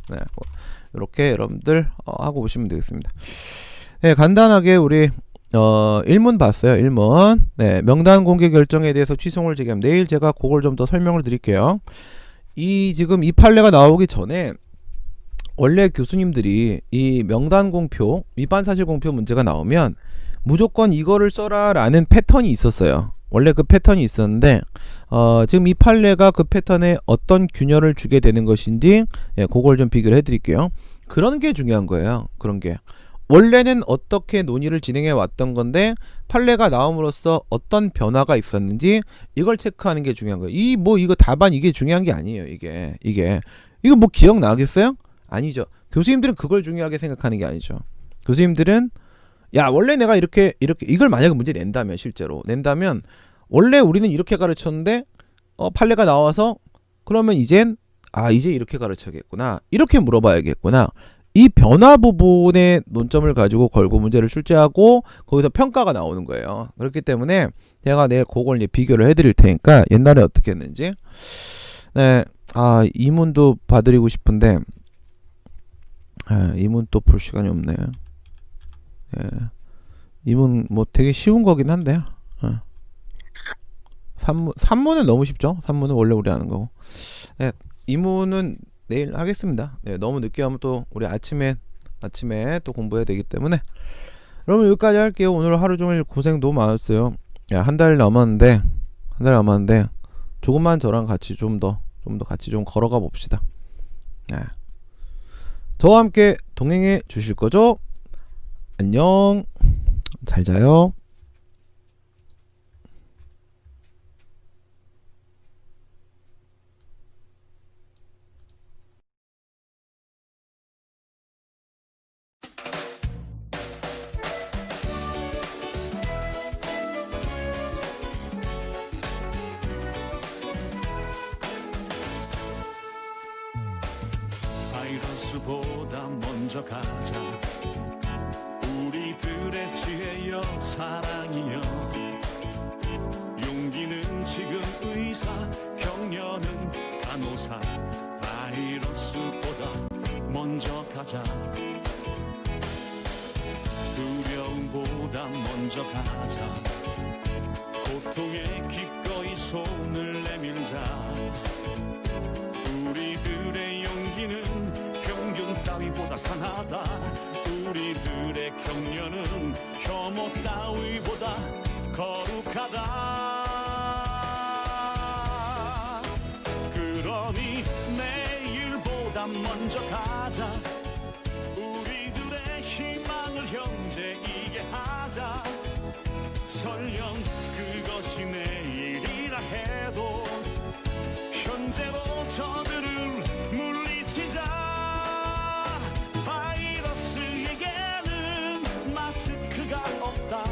B: 이렇게 여러분들 하고 오시면 되겠습니다. 간단하게 우리 1문 봤어요. 1문. 명단 공개 결정에 대해서 취소를 제기함. 내일 제가 그걸 좀 더 설명을 드릴게요. 지금 이 판례가 나오기 전에 원래 교수님들이 이 명단 공표, 위반 사실 공표 문제가 나오면 무조건 이거를 써라 라는 패턴이 있었어요. 원래 그 패턴이 있었는데 지금 이 판례가 그 패턴에 어떤 균열을 주게 되는 것인지 그걸 좀 비교를 해드릴게요. 그런 게 중요한 거예요. 그런 게 원래는 어떻게 논의를 진행해 왔던 건데 판례가 나옴으로써 어떤 변화가 있었는지 이걸 체크하는 게 중요한 거예요. 이거 답안 이게 중요한 게 아니에요. 이거 뭐 기억나겠어요? 아니죠. 교수님들은 그걸 중요하게 생각하는 게 아니죠. 교수님들은 야 원래 내가 이렇게 이걸 만약에 문제 낸다면 원래 우리는 이렇게 가르쳤는데 판례가 나와서 그러면 이제 이렇게 가르쳐야겠구나, 이렇게 물어봐야겠구나. 이 변화 부분의 논점을 가지고 걸고 문제를 출제하고 거기서 평가가 나오는 거예요. 그렇기 때문에 제가 내일 그걸 이제 비교를 해드릴 테니까 옛날에 어떻게 했는지. 이문도 봐드리고 싶은데 이문 또 볼 시간이 없네. 이문 뭐 되게 쉬운 거긴 한데요. 3문은 너무 쉽죠. 3문은 원래 우리 아는 거고. 이문은 내일 하겠습니다. 네, 너무 늦게 하면 또 우리 아침에 또 공부해야 되기 때문에 여러분 여기까지 할게요. 오늘 하루 종일 고생 너무 많았어요. 야, 한 달 남았는데 조금만 저랑 같이 좀 더 같이 좀 걸어가 봅시다. 네. 저와 함께 동행해 주실 거죠? 안녕. 잘 자요.
A: 바이러스보다 먼저 가자. 우리들의 지혜여 사랑이여. 용기는 지금 의사, 격려는 간호사. 바이러스보다 먼저 가자. 두려움보다 먼저 가자. 고통에 기꺼이 손을 내밀자. 우리들의 용기는 병균 따위보다 강하다. 우리들의 격려는 혐오 따위보다 거룩하다. 그러니 내일보다 먼저 가자. 우리들의 희망을 형제이게 하자. 설령 그것이 내일이라 해도 현재로 저들을 물리치자. 바이러스에게는 마스크가 없다.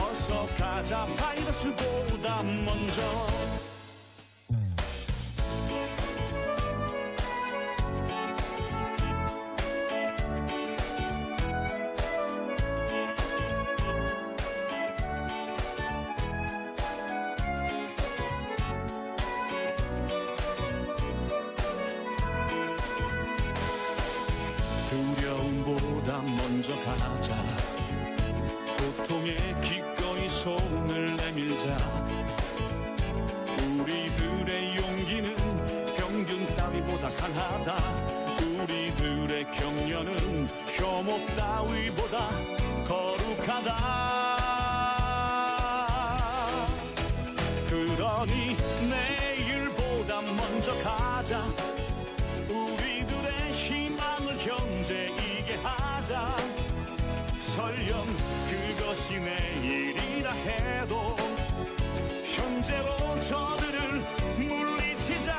A: 어서 가자. 바이러스보다 먼저. 두려움보다 먼저 가자. 고통에 기꺼이 손을 내밀자. 우리들의 용기는 병균 따위보다 강하다. 우리들의 격려는 혐오 따위보다 거룩하다. 그러니 내일보다 먼저 가자. 우리들의 희망을 형제이게 하자. 설령 그것이 내일이라 해도 현재로 저들을 물리치자.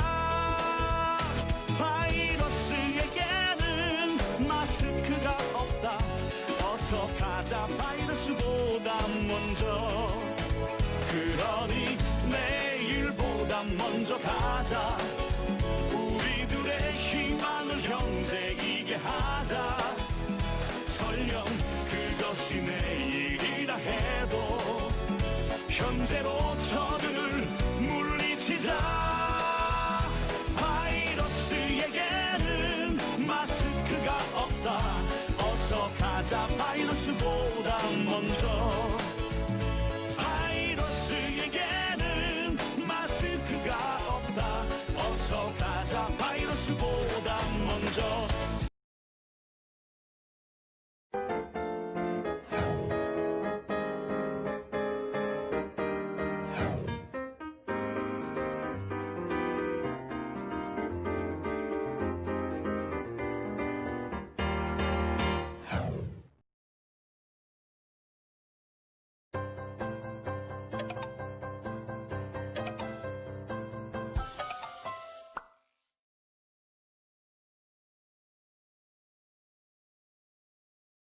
A: 바이러스에게는 마스크가 없다. 어서 가자. 바이러스보다 먼저. 그러니 내일보다 먼저 가자. 우리들의 희망을 형제이게 하자. 설령 그것이 내일이라 해도 현재로 저